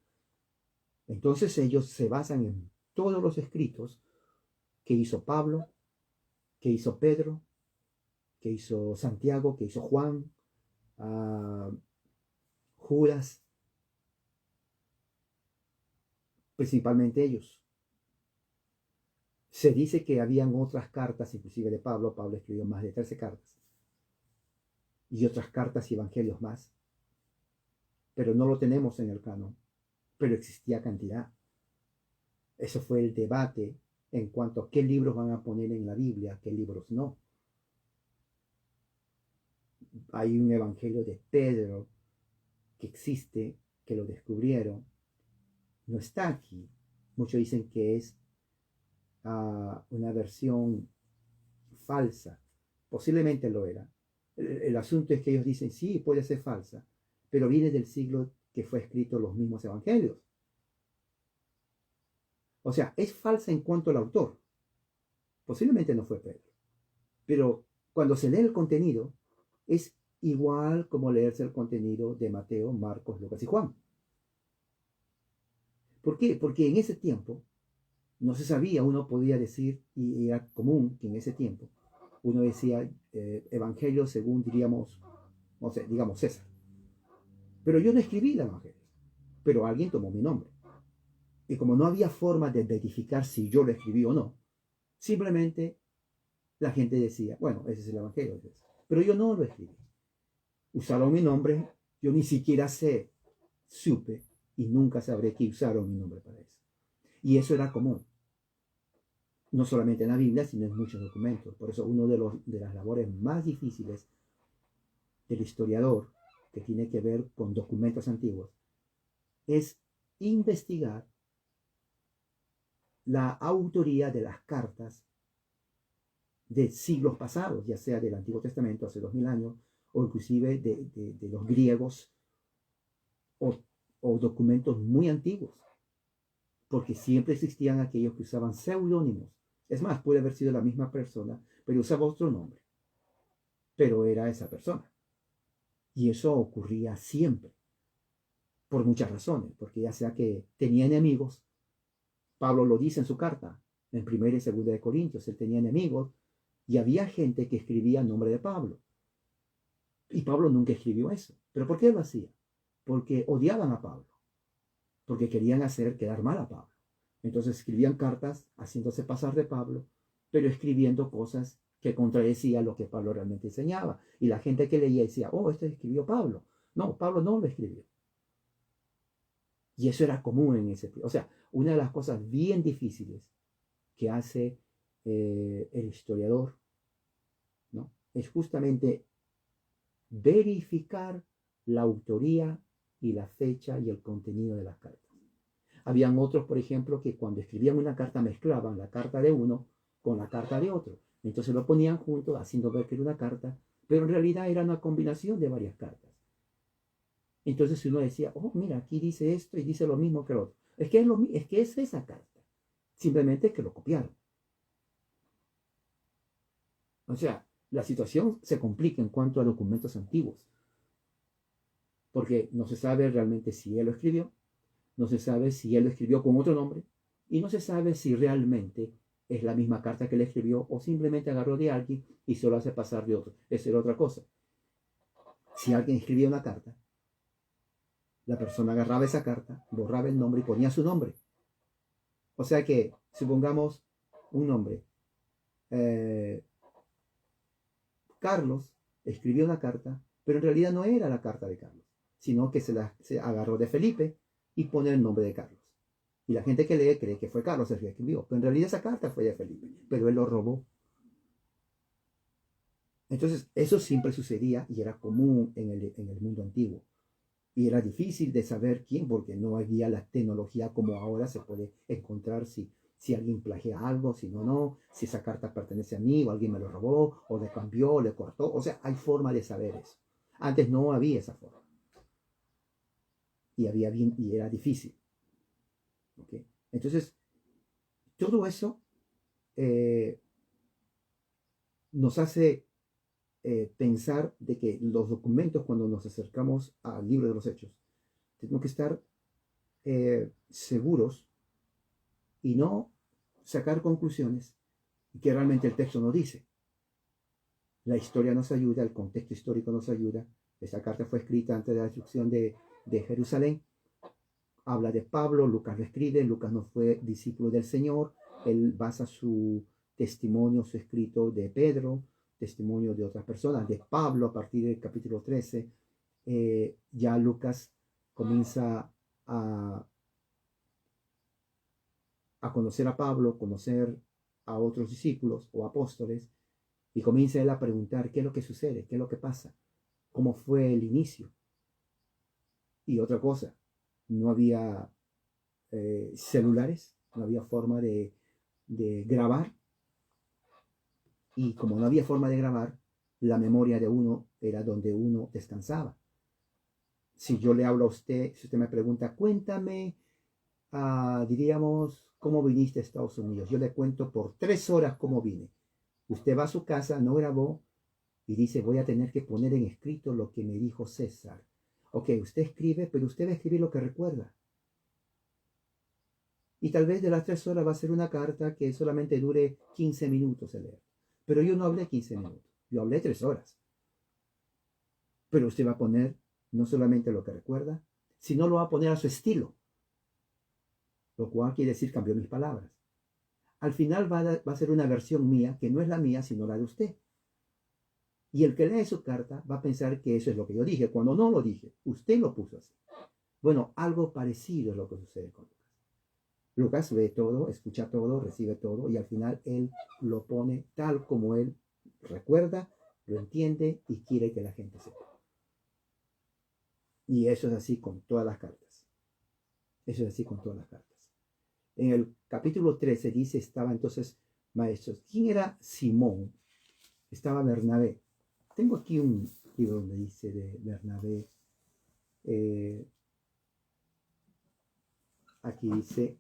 Entonces ellos se basan en todos los escritos que hizo Pablo, que hizo Pedro, que hizo Santiago, que hizo Juan, Judas, principalmente ellos. Se dice que habían otras cartas, inclusive de Pablo. Pablo escribió más de 13 cartas. Y otras cartas y evangelios más. Pero no lo tenemos en el canon. Pero existía cantidad. Eso fue el debate en cuanto a qué libros van a poner en la Biblia, qué libros no. Hay un evangelio de Pedro que existe, que lo descubrieron. No está aquí. Muchos dicen que es una versión falsa. Posiblemente lo era. El asunto es que ellos dicen, sí, puede ser falsa, pero viene del siglo que fue escrito los mismos evangelios. O sea, es falsa en cuanto al autor. Posiblemente no fue Pedro. Pero cuando se lee el contenido, es igual como leerse el contenido de Mateo, Marcos, Lucas y Juan. ¿Por qué? Porque en ese tiempo no se sabía, uno podía decir, y era común que en ese tiempo, uno decía evangelio según diríamos, no sé, digamos César. Pero yo no escribí el evangelio, pero alguien tomó mi nombre. Y como no había forma de verificar si yo lo escribí o no, simplemente la gente decía, bueno, ese es el evangelio. Pero yo no lo escribí. Usaron mi nombre, yo ni siquiera supe y nunca sabré que usaron mi nombre para eso. Y eso era común. No solamente en la Biblia, sino en muchos documentos. Por eso uno de las labores más difíciles del historiador, que tiene que ver con documentos antiguos, es investigar la autoría de las cartas de siglos pasados, ya sea del Antiguo Testamento hace 2000 años, o inclusive de los griegos, o documentos muy antiguos, porque siempre existían aquellos que usaban seudónimos. Es más, puede haber sido la misma persona, pero usaba otro nombre, pero era esa persona. Y eso ocurría siempre, por muchas razones, porque ya sea que tenía enemigos, Pablo lo dice en su carta, en 1 y 2 de Corintios. Él tenía enemigos y había gente que escribía en nombre de Pablo. Y Pablo nunca escribió eso. ¿Pero por qué lo hacía? Porque odiaban a Pablo, porque querían hacer quedar mal a Pablo. Entonces escribían cartas haciéndose pasar de Pablo, pero escribiendo cosas que contradecían lo que Pablo realmente enseñaba. Y la gente que leía decía, oh, esto escribió Pablo. No, Pablo no lo escribió. Y eso era común en ese tiempo. O sea, una de las cosas bien difíciles que hace el historiador, ¿no? Es justamente verificar la autoría y la fecha y el contenido de las cartas. Habían otros, por ejemplo, que cuando escribían una carta mezclaban la carta de uno con la carta de otro. Entonces lo ponían juntos haciendo ver que era una carta, pero en realidad era una combinación de varias cartas. Entonces si uno decía, oh, mira, aquí dice esto y dice lo mismo que el otro. Es que es esa carta. Simplemente que lo copiaron. O sea, la situación se complica en cuanto a documentos antiguos. Porque no se sabe realmente si él lo escribió, no se sabe si él lo escribió con otro nombre, y no se sabe si realmente es la misma carta que él escribió o simplemente agarró de alguien y se lo hace pasar de otro. Esa era otra cosa. Si alguien escribía una carta, la persona agarraba esa carta, borraba el nombre y ponía su nombre. O sea que, supongamos un nombre. Carlos escribió una carta, pero en realidad no era la carta de Carlos, sino que se agarró de Felipe y pone el nombre de Carlos. Y la gente que lee cree que fue Carlos el que escribió, pero en realidad esa carta fue de Felipe, pero él lo robó. Entonces, eso siempre sucedía y era común en el mundo antiguo. Y era difícil de saber quién, porque no había la tecnología como ahora se puede encontrar si alguien plagia algo, si no, si esa carta pertenece a mí, o alguien me lo robó, o le cambió, o le cortó. O sea, hay forma de saber eso. Antes no había esa forma. Y era difícil. ¿Okay? Entonces, todo eso nos hace pensar de que los documentos, cuando nos acercamos al libro de los Hechos, tenemos que estar seguros y no sacar conclusiones que realmente el texto no dice. La historia nos ayuda, el contexto histórico nos ayuda. Esta carta fue escrita antes de la destrucción de Jerusalén. Habla de Pablo, Lucas lo escribe, Lucas no fue discípulo del Señor, él basa su testimonio, su escrito de Pedro, testimonio de otras personas, de Pablo a partir del capítulo 13. Ya Lucas comienza a conocer a Pablo, conocer a otros discípulos o apóstoles, y comienza él a preguntar qué es lo que sucede, qué es lo que pasa, cómo fue el inicio. Y otra cosa, no había celulares, no había forma de grabar, y como no había forma de grabar, la memoria de uno era donde uno descansaba. Si yo le hablo a usted, si usted me pregunta, cuéntame, diríamos, cómo viniste a Estados Unidos, yo le cuento por 3 horas cómo vine. Usted va a su casa, no grabó, y dice, voy a tener que poner en escrito lo que me dijo César. Ok, usted escribe, pero usted va a escribir lo que recuerda. Y tal vez de las 3 horas va a ser una carta que solamente dure 15 minutos de leer. Pero yo no hablé 15 minutos, yo hablé 3 horas. Pero usted va a poner no solamente lo que recuerda, sino lo va a poner a su estilo. Lo cual quiere decir cambió mis palabras. Al final va a ser una versión mía que no es la mía, sino la de usted. Y el que lee su carta va a pensar que eso es lo que yo dije, cuando no lo dije. Usted lo puso así. Bueno, algo parecido es lo que sucede con Lucas. Lucas ve todo, escucha todo, recibe todo, y al final él lo pone tal como él recuerda, lo entiende y quiere que la gente sepa. Y eso es así con todas las cartas. Eso es así con todas las cartas. En el capítulo 13 dice, estaba entonces maestros. ¿Quién era Simón? Estaba Bernabé. Tengo aquí un libro donde dice de Bernabé. Aquí dice,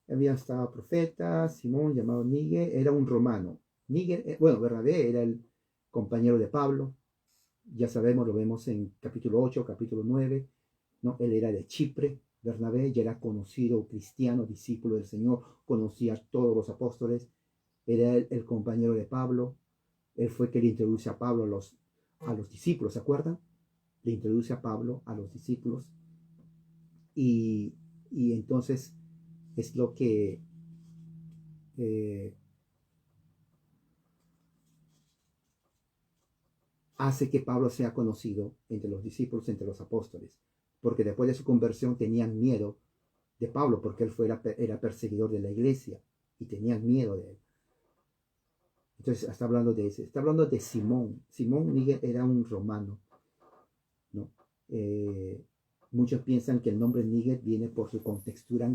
había estado profeta, Simón, llamado Níger, era un romano. Níger, Bernabé era el compañero de Pablo. Ya sabemos, lo vemos en capítulo 8, capítulo 9. ¿No? Él era de Chipre. Bernabé ya era conocido cristiano, discípulo del Señor, conocía a todos los apóstoles, era el compañero de Pablo. Él fue que le introduce a Pablo a los discípulos, ¿se acuerdan? Le introduce a Pablo a los discípulos y entonces es lo que hace que Pablo sea conocido entre los discípulos, entre los apóstoles, porque después de su conversión tenían miedo de Pablo, porque él era perseguidor de la iglesia y tenían miedo de él. Entonces está hablando de ese, está hablando de Simón. Simón Níger era un romano, ¿no? Muchos piensan que el nombre Níger viene por su contextura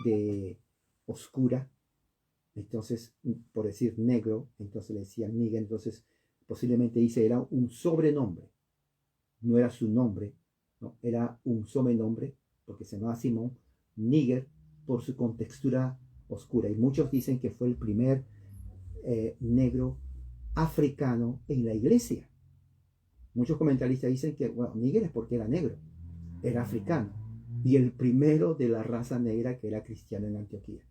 de oscura, entonces por decir negro, entonces le decían Níger, entonces posiblemente dice era un sobrenombre, no era su nombre, ¿no? Era un sobrenombre porque se llamaba Simón Níger por su contextura oscura, y muchos dicen que fue el primer negro africano en la iglesia. Muchos comentaristas dicen que, bueno, Níger es porque era negro, era africano, y el primero de la raza negra que era cristiano en Antioquía.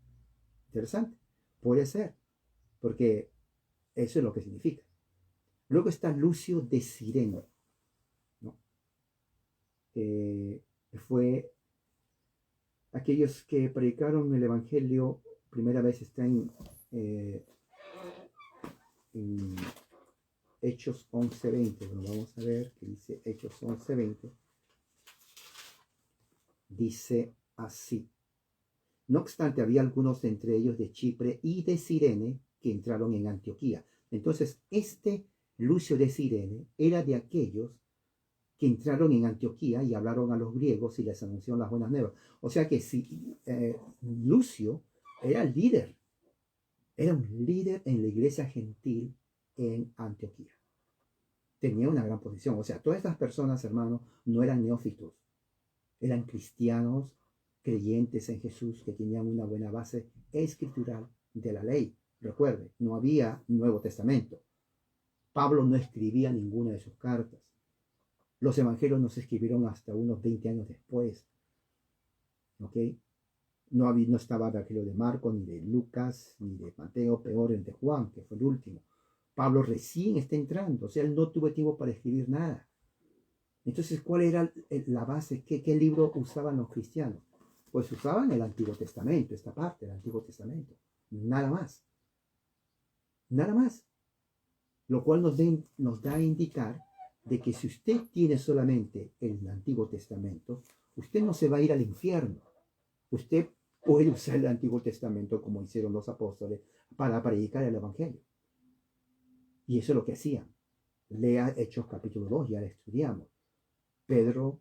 Interesante, puede ser, porque eso es lo que significa. Luego está Lucio de Cirene, ¿no? Fue aquellos que predicaron el Evangelio, primera vez está en Hechos 11:20. Bueno, vamos a ver qué dice Hechos 11:20. Dice así: no obstante, había algunos entre ellos de Chipre y de Cirene que entraron en Antioquía. Entonces, este Lucio de Cirene era de aquellos que entraron en Antioquía y hablaron a los griegos y les anunciaron las buenas nuevas. O sea que Lucio era el líder, era un líder en la iglesia gentil en Antioquía. Tenía una gran posición. O sea, todas estas personas, hermanos, no eran neófitos, eran cristianos, creyentes en Jesús, que tenían una buena base escritural de la ley. Recuerde, no había Nuevo Testamento. Pablo no escribía ninguna de sus cartas. Los evangelios no se escribieron hasta unos 20 años después. ¿Ok? No estaba el evangelio de Marcos, ni de Lucas, ni de Mateo, peor el de Juan, que fue el último. Pablo recién está entrando, o sea, él no tuvo tiempo para escribir nada. Entonces, ¿cuál era la base? ¿Qué libro usaban los cristianos? Pues usaban el Antiguo Testamento, esta parte del Antiguo Testamento. Nada más. Nada más. Lo cual nos da a indicar de que si usted tiene solamente el Antiguo Testamento, usted no se va a ir al infierno. Usted puede usar el Antiguo Testamento como hicieron los apóstoles para predicar el Evangelio. Y eso es lo que hacían. Lea Hechos capítulo 2, ya lo estudiamos. Pedro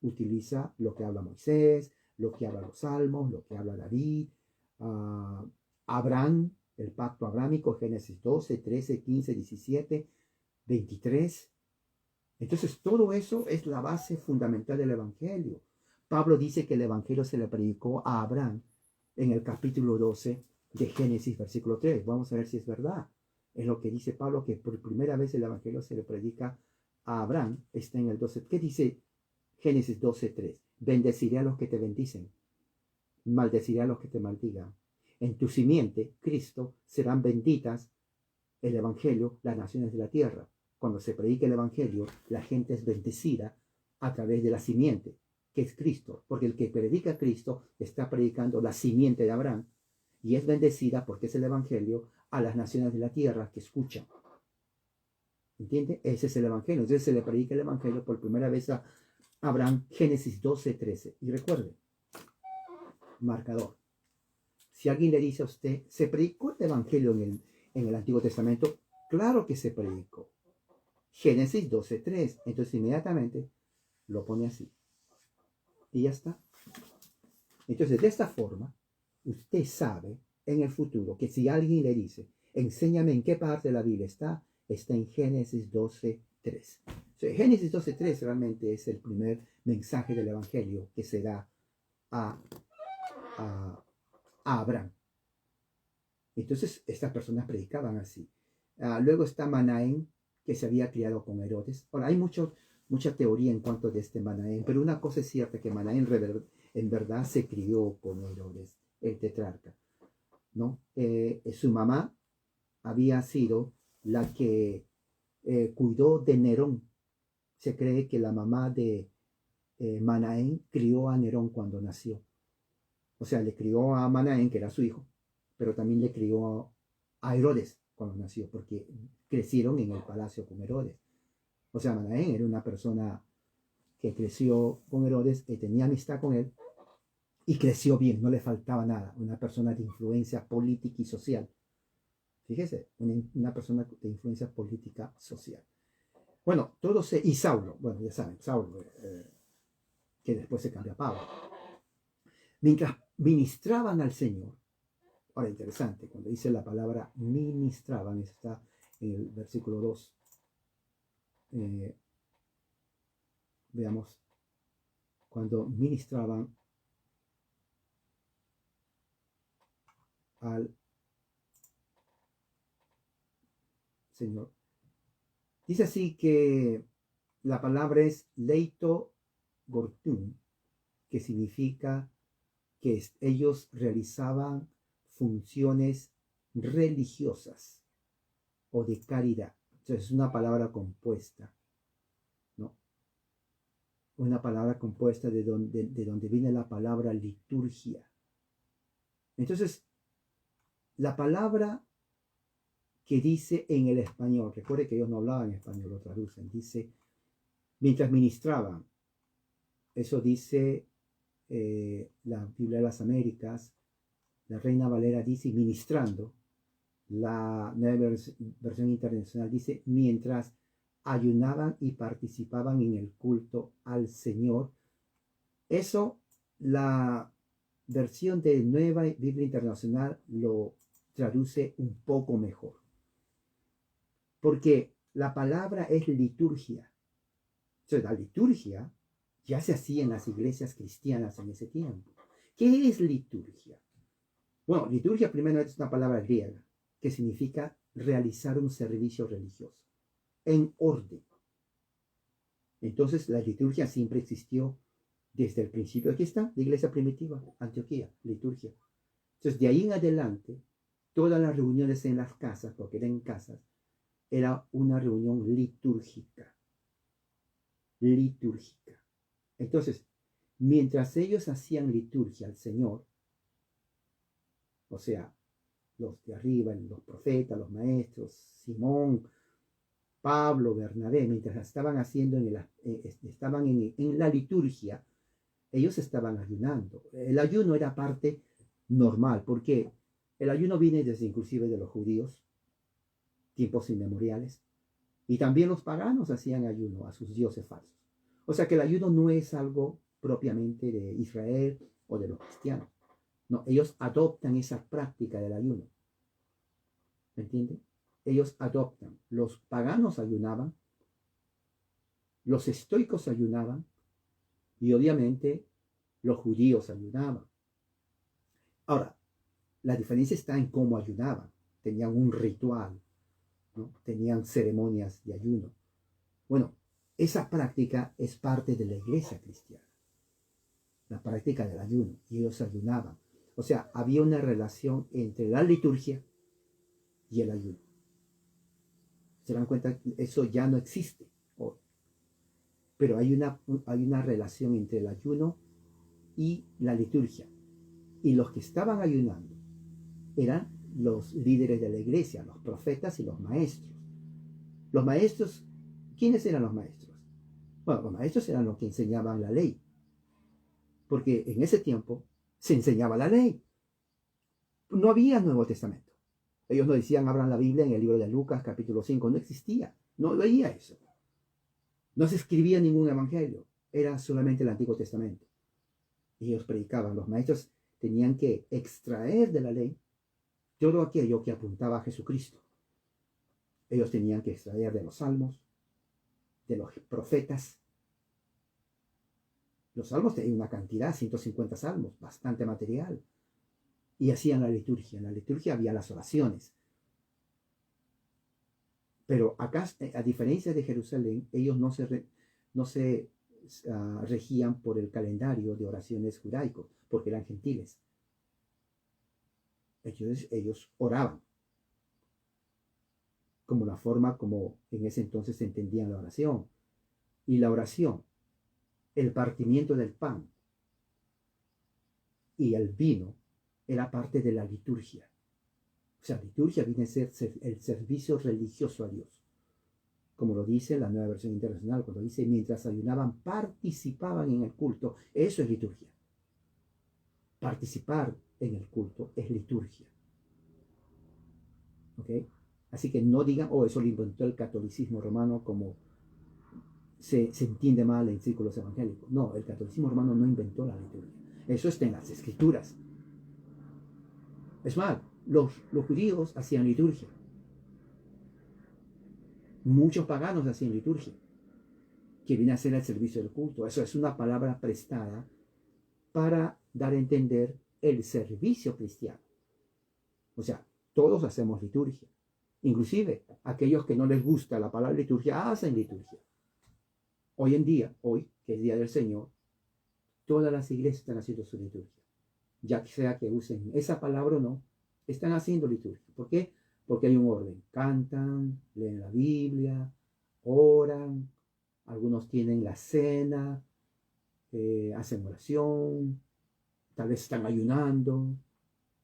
utiliza lo que habla Moisés, lo que habla los Salmos, lo que habla David, Abraham, el pacto abrámico, Génesis 12, 13, 15, 17, 23. Entonces todo eso es la base fundamental del Evangelio. Pablo dice que el Evangelio se le predicó a Abraham en el capítulo 12 de Génesis, versículo 3. Vamos a ver si es verdad. Es lo que dice Pablo, que por primera vez el Evangelio se le predica a Abraham. Está en el 12. ¿Qué dice Génesis 12:3? Bendeciré a los que te bendicen, maldeciré a los que te maldigan. En tu simiente, Cristo, serán benditas el Evangelio, las naciones de la tierra. Cuando se predica el Evangelio, la gente es bendecida a través de la simiente, que es Cristo, porque el que predica a Cristo está predicando la simiente de Abraham y es bendecida porque es el Evangelio a las naciones de la tierra que escuchan. ¿Entiende? Ese es el Evangelio. Entonces se le predica el Evangelio por primera vez a Abraham, Génesis 12:13. Y recuerde, marcador. Si alguien le dice a usted, ¿se predicó el Evangelio en el Antiguo Testamento? Claro que se predicó. Génesis 12:3. Entonces inmediatamente lo pone así. Y ya está. Entonces de esta forma, usted sabe en el futuro que si alguien le dice, enséñame en qué parte de la Biblia está en Génesis 12:3. O sea, Génesis 12:3 realmente es el primer mensaje del Evangelio que se da a Abraham. Entonces estas personas predicaban así. Luego está Manaén, que se había criado con Herodes. Ahora hay muchos mucha teoría en cuanto de este Manaén, pero una cosa es cierta, que Manaén en verdad se crió con Herodes, el tetrarca, ¿no? Su mamá había sido la que cuidó de Nerón. Se cree que la mamá de Manaén crió a Nerón cuando nació. O sea, le crió a Manaén, que era su hijo, pero también le crió a Herodes cuando nació, porque crecieron en el palacio con Herodes. O sea, Manaén era una persona que creció con Herodes, que tenía amistad con él, y creció bien, no le faltaba nada. Una persona de influencia política y social. Fíjese, una persona de influencia política social. Bueno, y Saulo, bueno, ya saben, Saulo, que después se cambió a Pablo. Mientras ministraban al Señor, ahora interesante, cuando dice la palabra ministraban, está en el versículo 2. Veamos, cuando ministraban al Señor. Dice así que la palabra es leito gortun, que significa que ellos realizaban funciones religiosas o de caridad. Entonces es una palabra compuesta, ¿no? Una palabra compuesta de donde viene la palabra liturgia. Entonces, la palabra que dice en el español, recuerde que ellos no hablaban español, lo traducen, dice, mientras ministraban, eso dice la Biblia de las Américas, la Reina Valera dice ministrando, la nueva versión internacional dice mientras ayunaban y participaban en el culto al Señor. Eso, la versión de Nueva Biblia Internacional lo traduce un poco mejor, porque la palabra es liturgia. Entonces, la liturgia ya se hacía en las iglesias cristianas en ese tiempo. ¿Qué es liturgia? Bueno, liturgia primero es una palabra griega que significa realizar un servicio religioso en orden. Entonces, la liturgia siempre existió desde el principio. Aquí está, la iglesia primitiva, Antioquía, liturgia. Entonces, de ahí en adelante, todas las reuniones en las casas, porque eran en casas, era una reunión litúrgica. Litúrgica. Entonces, mientras ellos hacían liturgia al Señor, o sea, los de arriba, los profetas, los maestros, Simón, Pablo, Bernabé, mientras estaban haciendo estaban en la liturgia, ellos estaban ayunando. El ayuno era parte normal, porque el ayuno viene desde inclusive de los judíos, tiempos inmemoriales, y también los paganos hacían ayuno a sus dioses falsos. O sea que el ayuno no es algo propiamente de Israel o de los cristianos. No, ellos adoptan esa práctica del ayuno. ¿Me entienden? Ellos adoptan. Los paganos ayunaban, los estoicos ayunaban, y obviamente los judíos ayunaban. Ahora, la diferencia está en cómo ayunaban. Tenían un ritual, ¿no? Tenían ceremonias de ayuno. Bueno, esa práctica es parte de la iglesia cristiana. La práctica del ayuno. Y ellos ayunaban. O sea, había una relación entre la liturgia y el ayuno. ¿Se dan cuenta? Eso ya no existe hoy. Pero hay una relación entre el ayuno y la liturgia. Y los que estaban ayunando eran los líderes de la iglesia, los profetas y los maestros. Los maestros, ¿quiénes eran los maestros? Bueno, los maestros eran los que enseñaban la ley. Porque en ese tiempo se enseñaba la ley. No había Nuevo Testamento. Ellos no decían, abran la Biblia en el libro de Lucas, capítulo 5. No existía. No veía eso. No se escribía ningún evangelio. Era solamente el Antiguo Testamento. Ellos predicaban. Los maestros tenían que extraer de la ley todo aquello que apuntaba a Jesucristo. Ellos tenían que extraer de los salmos, de los profetas. Los salmos tenían una cantidad, 150 salmos, bastante material. Y hacían la liturgia. En la liturgia había las oraciones. Pero acá, a diferencia de Jerusalén, ellos no se no se regían por el calendario de oraciones judaicos, porque eran gentiles. Ellos oraban como la forma como en ese entonces se entendía la oración. Y la oración, el partimiento del pan y el vino, era parte de la liturgia. O sea, liturgia viene a ser el servicio religioso a Dios. Como lo dice la Nueva Versión Internacional, cuando dice, mientras ayunaban, participaban en el culto. Eso es liturgia. Participar en el culto es liturgia. ¿Ok? Así que no digan, oh, eso lo inventó el catolicismo romano, como se entiende mal en círculos evangélicos. No, el catolicismo romano no inventó la liturgia. Eso está en las escrituras. Es más, los judíos hacían liturgia. Muchos paganos hacían liturgia, que viene a ser el servicio del culto. Eso es una palabra prestada para dar a entender el servicio cristiano. O sea, todos hacemos liturgia. Inclusive, aquellos que no les gusta la palabra liturgia, hacen liturgia. Hoy en día, hoy, que es Día del Señor, todas las iglesias están haciendo su liturgia. Ya sea que usen esa palabra o no, están haciendo liturgia. ¿Por qué? Porque hay un orden. Cantan, leen la Biblia, oran, algunos tienen la cena, hacen oración, tal vez están ayunando,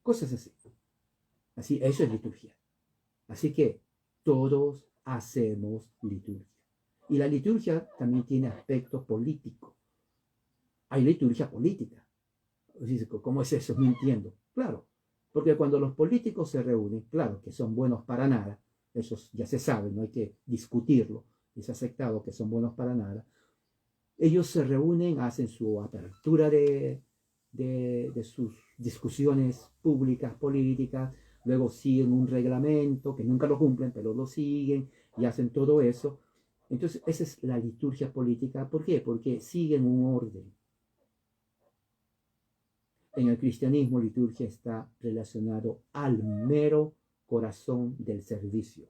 cosas así. Así, eso es liturgia. Así que todos hacemos liturgia. Y la liturgia también tiene aspecto político. Hay liturgia política. ¿Cómo es eso? No entiendo. Claro, porque cuando los políticos se reúnen, claro que son buenos para nada, eso ya se sabe, no hay que discutirlo, es aceptado que son buenos para nada. Ellos se reúnen, hacen su apertura de sus discusiones públicas, políticas, luego siguen un reglamento, que nunca lo cumplen, pero lo siguen y hacen todo eso. Entonces, esa es la liturgia política. ¿Por qué? Porque siguen un orden. En el cristianismo, liturgia está relacionado al mero corazón del servicio.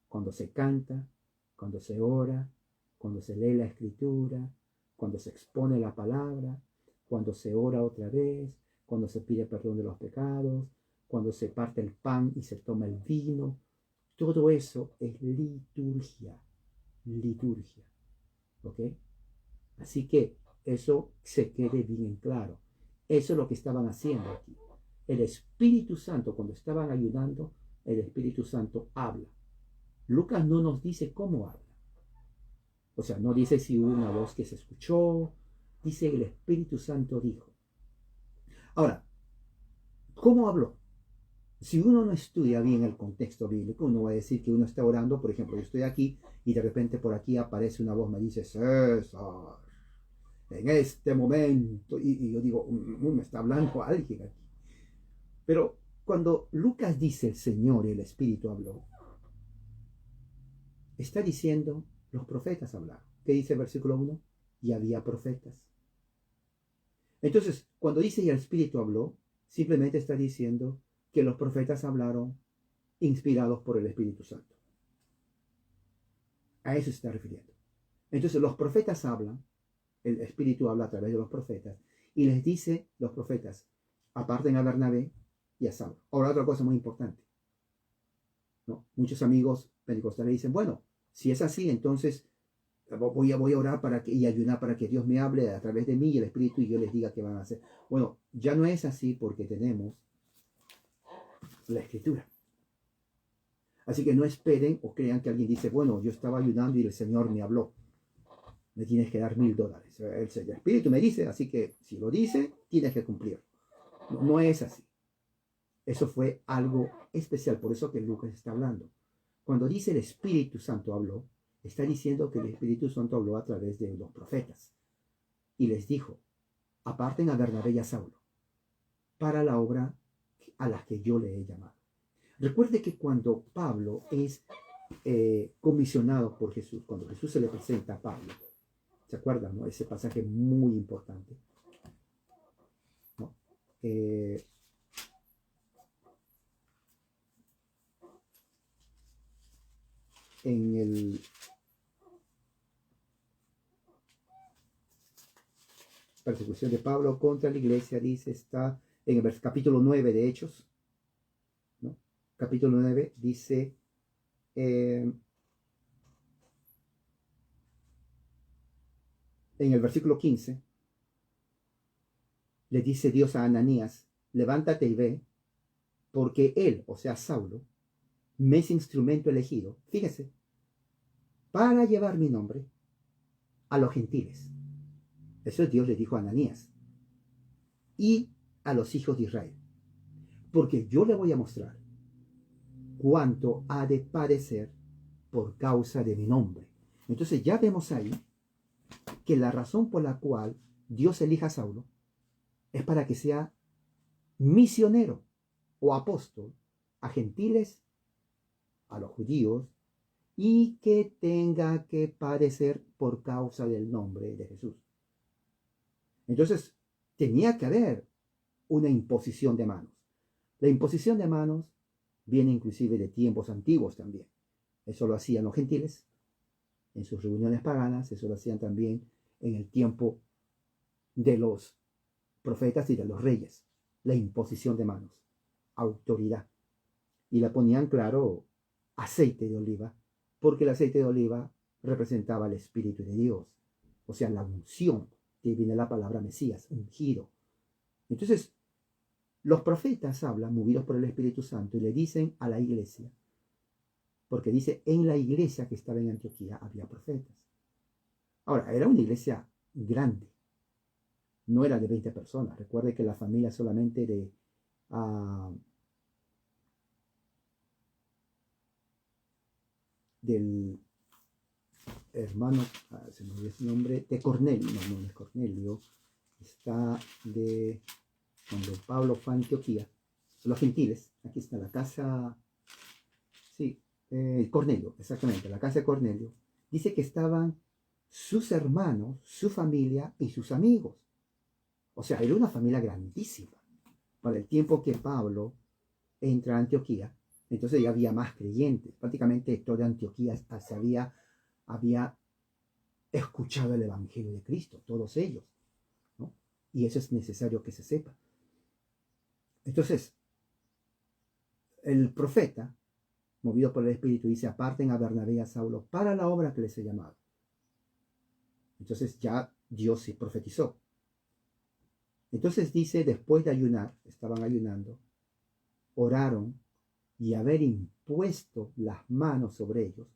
Cuando se canta, cuando se ora, cuando se lee la escritura, cuando se expone la palabra, cuando se ora otra vez, cuando se pide perdón de los pecados, cuando se parte el pan y se toma el vino. Todo eso es liturgia. Liturgia. ¿Ok? Así que eso se quede bien claro. Eso es lo que estaban haciendo aquí. El Espíritu Santo, cuando estaban ayudando, el Espíritu Santo habla. Lucas no nos dice cómo habla. O sea, no dice si hubo una voz que se escuchó. Dice el Espíritu Santo dijo. Ahora, ¿cómo habló? Si uno no estudia bien el contexto bíblico, uno va a decir que uno está orando. Por ejemplo, yo estoy aquí y de repente por aquí aparece una voz, me dice, César, en este momento, y yo digo, me está hablando alguien aquí. Pero cuando Lucas dice el Señor y el Espíritu habló, está diciendo, los profetas hablaron. ¿Qué dice el versículo 1? Y había profetas. Entonces, cuando dice y el Espíritu habló, simplemente está diciendo que los profetas hablaron inspirados por el Espíritu Santo. A eso se está refiriendo. Entonces, los profetas hablan, el Espíritu habla a través de los profetas, y les dice los profetas, aparten a Bernabé y a Saulo. Ahora, otra cosa muy importante, ¿no? Muchos amigos pentecostales dicen, bueno, si es así, entonces voy a orar y ayunar para que Dios me hable a través de mí y el Espíritu y yo les diga qué van a hacer. Bueno, ya no es así porque tenemos la Escritura. Así que no esperen o crean que alguien dice, bueno, yo estaba ayunando y el Señor me habló. Me tienes que dar $1000. El Espíritu me dice, así que si lo dice, tienes que cumplir. No es así. Eso fue algo especial, por eso que Lucas está hablando. Cuando dice el Espíritu Santo habló, está diciendo que el Espíritu Santo habló a través de los profetas. Y les dijo, aparten a Bernabé y a Saulo para la obra a la que yo le he llamado. Recuerde que cuando Pablo es comisionado por Jesús, cuando Jesús se le presenta a Pablo, ¿se acuerdan? ¿No? Ese pasaje muy importante. ¿No? En el persecución de Pablo contra la iglesia, dice, está en el capítulo 9 de Hechos, ¿no? Capítulo 9 dice, en el versículo 15, le dice Dios a Ananías, levántate y ve, porque él, o sea, Saulo, me es instrumento elegido, fíjese, para llevar mi nombre a los gentiles. Eso Dios le dijo a Ananías y a los hijos de Israel, porque yo le voy a mostrar cuánto ha de padecer por causa de mi nombre. Entonces ya vemos ahí que la razón por la cual Dios elija a Saulo es para que sea misionero o apóstol a gentiles, a los judíos, y que tenga que padecer por causa del nombre de Jesús. Entonces, tenía que haber una imposición de manos. La imposición de manos viene inclusive de tiempos antiguos también. Eso lo hacían los gentiles en sus reuniones paganas, eso lo hacían también en el tiempo de los profetas y de los reyes. La imposición de manos, autoridad. Y la ponían, claro, aceite de oliva, porque el aceite de oliva representaba el Espíritu de Dios, o sea, la unción, que viene la palabra Mesías, ungido. Entonces, los profetas hablan, movidos por el Espíritu Santo, y le dicen a la iglesia, porque dice, en la iglesia que estaba en Antioquía había profetas. Ahora, era una iglesia grande, no era de 20 personas. Recuerde que la familia solamente del hermano, se me olvidó su nombre, de Cornelio, no es Cornelio, está de cuando Pablo fue a Antioquía, los gentiles, aquí está la casa, sí, Cornelio, exactamente, la casa de Cornelio, dice que estaban sus hermanos, su familia y sus amigos. O sea, era una familia grandísima. Para el tiempo que Pablo entra a Antioquía, entonces ya había más creyentes. Prácticamente toda Antioquía había escuchado el Evangelio de Cristo, todos ellos, ¿no? Y eso es necesario que se sepa. Entonces, el profeta, movido por el Espíritu, dice, aparten a Bernabé y a Saulo para la obra que les he llamado. Entonces ya Dios sí profetizó. Entonces dice, después de ayunar, estaban ayunando, oraron y haber impuesto las manos sobre ellos,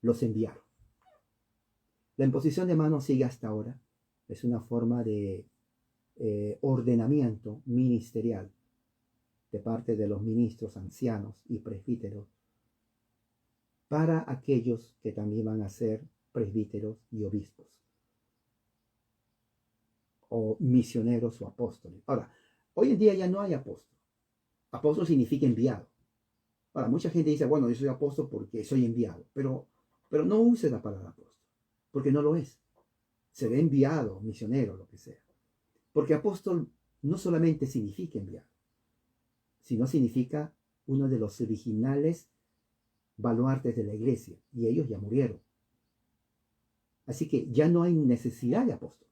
los enviaron. La imposición de manos sigue hasta ahora. Es una forma de ordenamiento ministerial de parte de los ministros ancianos y presbíteros para aquellos que también van a ser presbíteros y obispos o misioneros o apóstoles. Ahora, hoy en día ya no hay apóstol. Apóstol significa enviado. Ahora, mucha gente dice, bueno, yo soy apóstol porque soy enviado, pero no use la palabra apóstol, porque no lo es. Será enviado, misionero, lo que sea. Porque apóstol no solamente significa enviado, sino significa uno de los originales baluartes de la iglesia, y ellos ya murieron. Así que ya no hay necesidad de apóstol,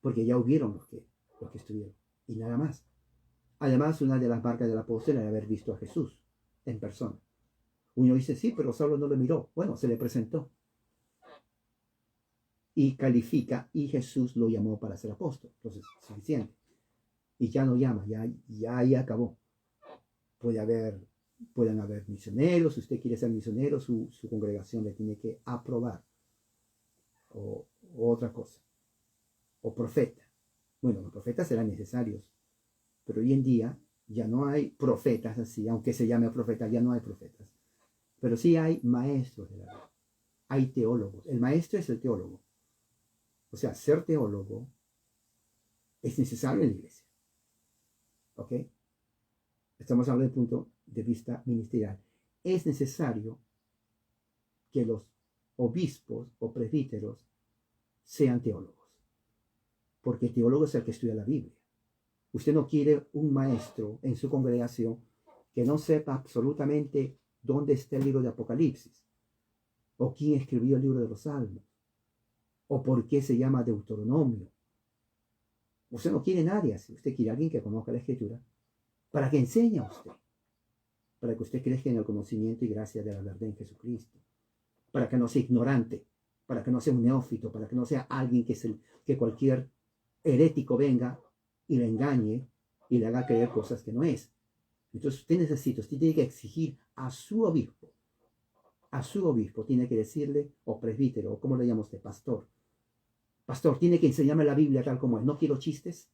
porque ya hubieron los que estuvieron, y nada más. Además, una de las marcas del apóstol era haber visto a Jesús en persona. Uno dice, sí, pero Saulo no lo miró. Bueno, se le presentó. Y califica, y Jesús lo llamó para ser apóstol. Entonces, suficiente. Y ya no llama, ya acabó. Pueden haber misioneros, si usted quiere ser misionero, su congregación le tiene que aprobar. O otra cosa. O profeta. Bueno, los profetas serán necesarios, pero hoy en día ya no hay profetas así, aunque se llame profeta, ya no hay profetas. Pero sí hay maestros de la ley. Hay teólogos. El maestro es el teólogo. O sea, ser teólogo es necesario en la iglesia. ¿Ok? Estamos hablando del punto de vista ministerial. Es necesario que los obispos o presbíteros sean teólogos. Porque el teólogo es el que estudia la Biblia. Usted no quiere un maestro en su congregación que no sepa absolutamente dónde está el libro de Apocalipsis o quién escribió el libro de los Salmos ¿O por qué se llama Deuteronomio? Usted no quiere nadie así. Usted quiere a alguien que conozca la Escritura para que enseñe a usted. Para que usted crezca en el conocimiento y gracia de la verdad en Jesucristo. Para que no sea ignorante. Para que no sea un neófito. Para que no sea alguien que cualquier herético venga y le engañe y le haga creer cosas que no es. Entonces usted tiene que exigir a su obispo. A su obispo tiene que decirle, o presbítero, o como le llama usted, pastor. Pastor, tiene que enseñarme la Biblia tal como es. No quiero chistes,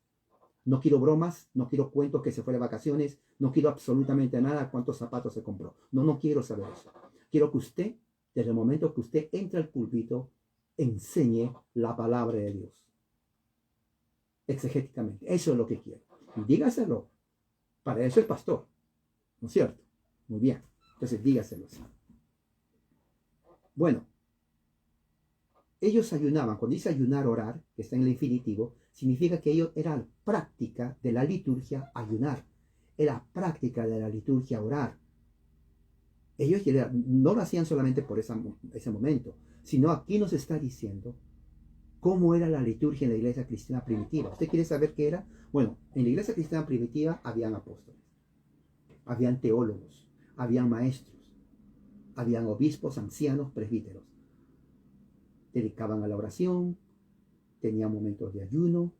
no quiero bromas, no quiero cuentos que se fue de vacaciones, no quiero absolutamente nada cuántos zapatos se compró. No quiero saber eso. Quiero que usted, desde el momento que usted entra al púlpito, enseñe la palabra de Dios. Exegéticamente. Eso es lo que quiero. Y dígaselo. Para eso es pastor. ¿No es cierto? Muy bien. Entonces dígaselo así. Bueno. Ellos ayunaban. Cuando dice ayunar, orar, que está en el infinitivo, significa que ellos eran práctica de la liturgia ayunar. Era práctica de la liturgia orar. Ellos no lo hacían solamente por ese momento, sino aquí nos está diciendo cómo era la liturgia en la iglesia cristiana primitiva. ¿Usted quiere saber qué era? Bueno, en la iglesia cristiana primitiva habían apóstoles, habían teólogos, habían maestros, habían obispos, ancianos, presbíteros. Dedicaban a la oración, tenían momentos de ayuno,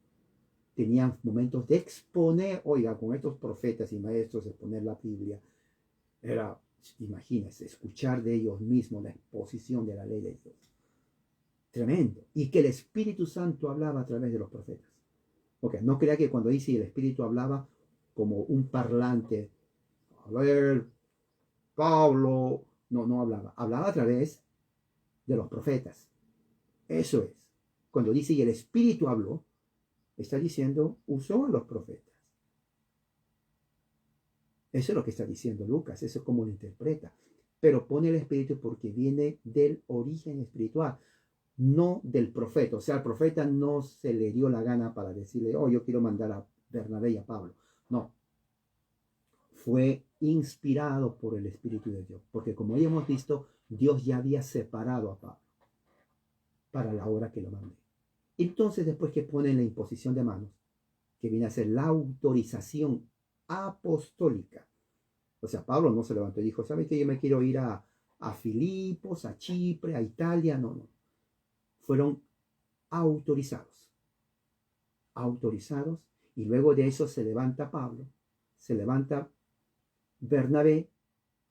tenían momentos de exponer, oiga, con estos profetas y maestros, exponer la Biblia. Era, imagínense, escuchar de ellos mismos la exposición de la ley de Dios. Tremendo. Y que el Espíritu Santo hablaba a través de los profetas. Ok, no crea que cuando dice el Espíritu hablaba como un parlante. A ver, Pablo. No hablaba. Hablaba a través de los profetas. Eso es. Cuando dice y el Espíritu habló, está diciendo, usó a los profetas. Eso es lo que está diciendo Lucas, eso es como lo interpreta. Pero pone el Espíritu porque viene del origen espiritual, no del profeta. O sea, al profeta no se le dio la gana para decirle, oh, yo quiero mandar a Bernabé y a Pablo. No. Fue inspirado por el Espíritu de Dios. Porque como ya hemos visto, Dios ya había separado a Pablo para la obra que lo mandé. Entonces, después que ponen la imposición de manos, que viene a ser la autorización apostólica. O sea, Pablo no se levantó y dijo, ¿sabes qué? Yo me quiero ir a Filipos, a Chipre, a Italia. No. Fueron autorizados. Autorizados. Y luego de eso se levanta Pablo, se levanta Bernabé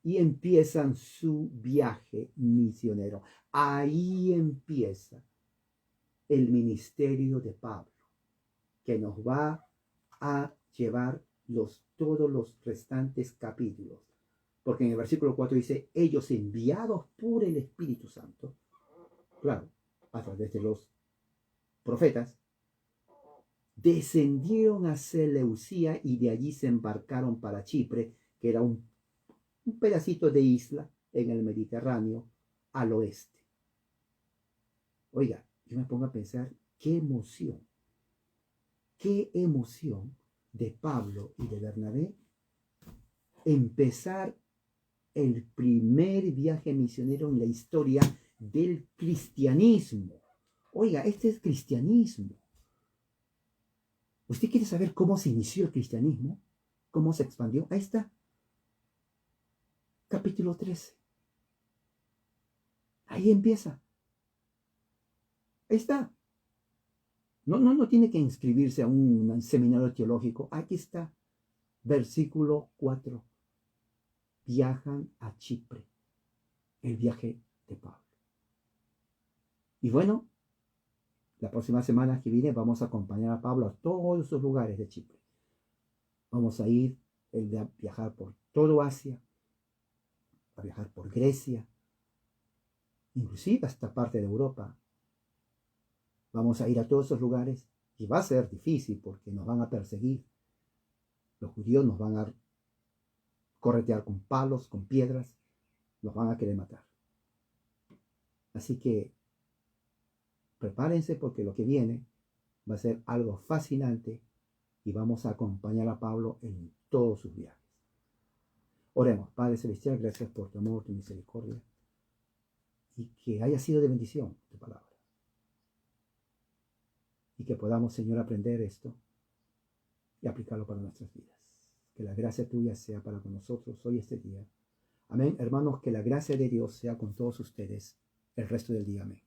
y empiezan su viaje misionero. Ahí empieza el ministerio de Pablo, que nos va a llevar todos los restantes capítulos. Porque en el versículo 4 dice, ellos enviados por el Espíritu Santo, claro, a través de los profetas, descendieron a Seleucía y de allí se embarcaron para Chipre, que era un pedacito de isla en el Mediterráneo al oeste. Oiga, yo me pongo a pensar, qué emoción de Pablo y de Bernabé empezar el primer viaje misionero en la historia del cristianismo. Oiga, este es cristianismo. ¿Usted quiere saber cómo se inició el cristianismo? ¿Cómo se expandió? Ahí está. Capítulo 13. Ahí empieza. Ahí está. No tiene que inscribirse a un seminario teológico. Aquí está. Versículo 4. Viajan a Chipre. El viaje de Pablo. Y bueno, la próxima semana que viene vamos a acompañar a Pablo a todos esos lugares de Chipre. Vamos a ir a viajar por todo Asia, a viajar por Grecia, inclusive hasta parte de Europa. Vamos a ir a todos esos lugares y va a ser difícil porque nos van a perseguir. Los judíos nos van a corretear con palos, con piedras, nos van a querer matar. Así que prepárense porque lo que viene va a ser algo fascinante y vamos a acompañar a Pablo en todos sus viajes. Oremos. Padre Celestial, gracias por tu amor, tu misericordia y que haya sido de bendición tu palabra. y que podamos, Señor, aprender esto y aplicarlo para nuestras vidas. Que la gracia tuya sea para con nosotros hoy este día. Amén. Hermanos, que la gracia de Dios sea con todos ustedes el resto del día. Amén.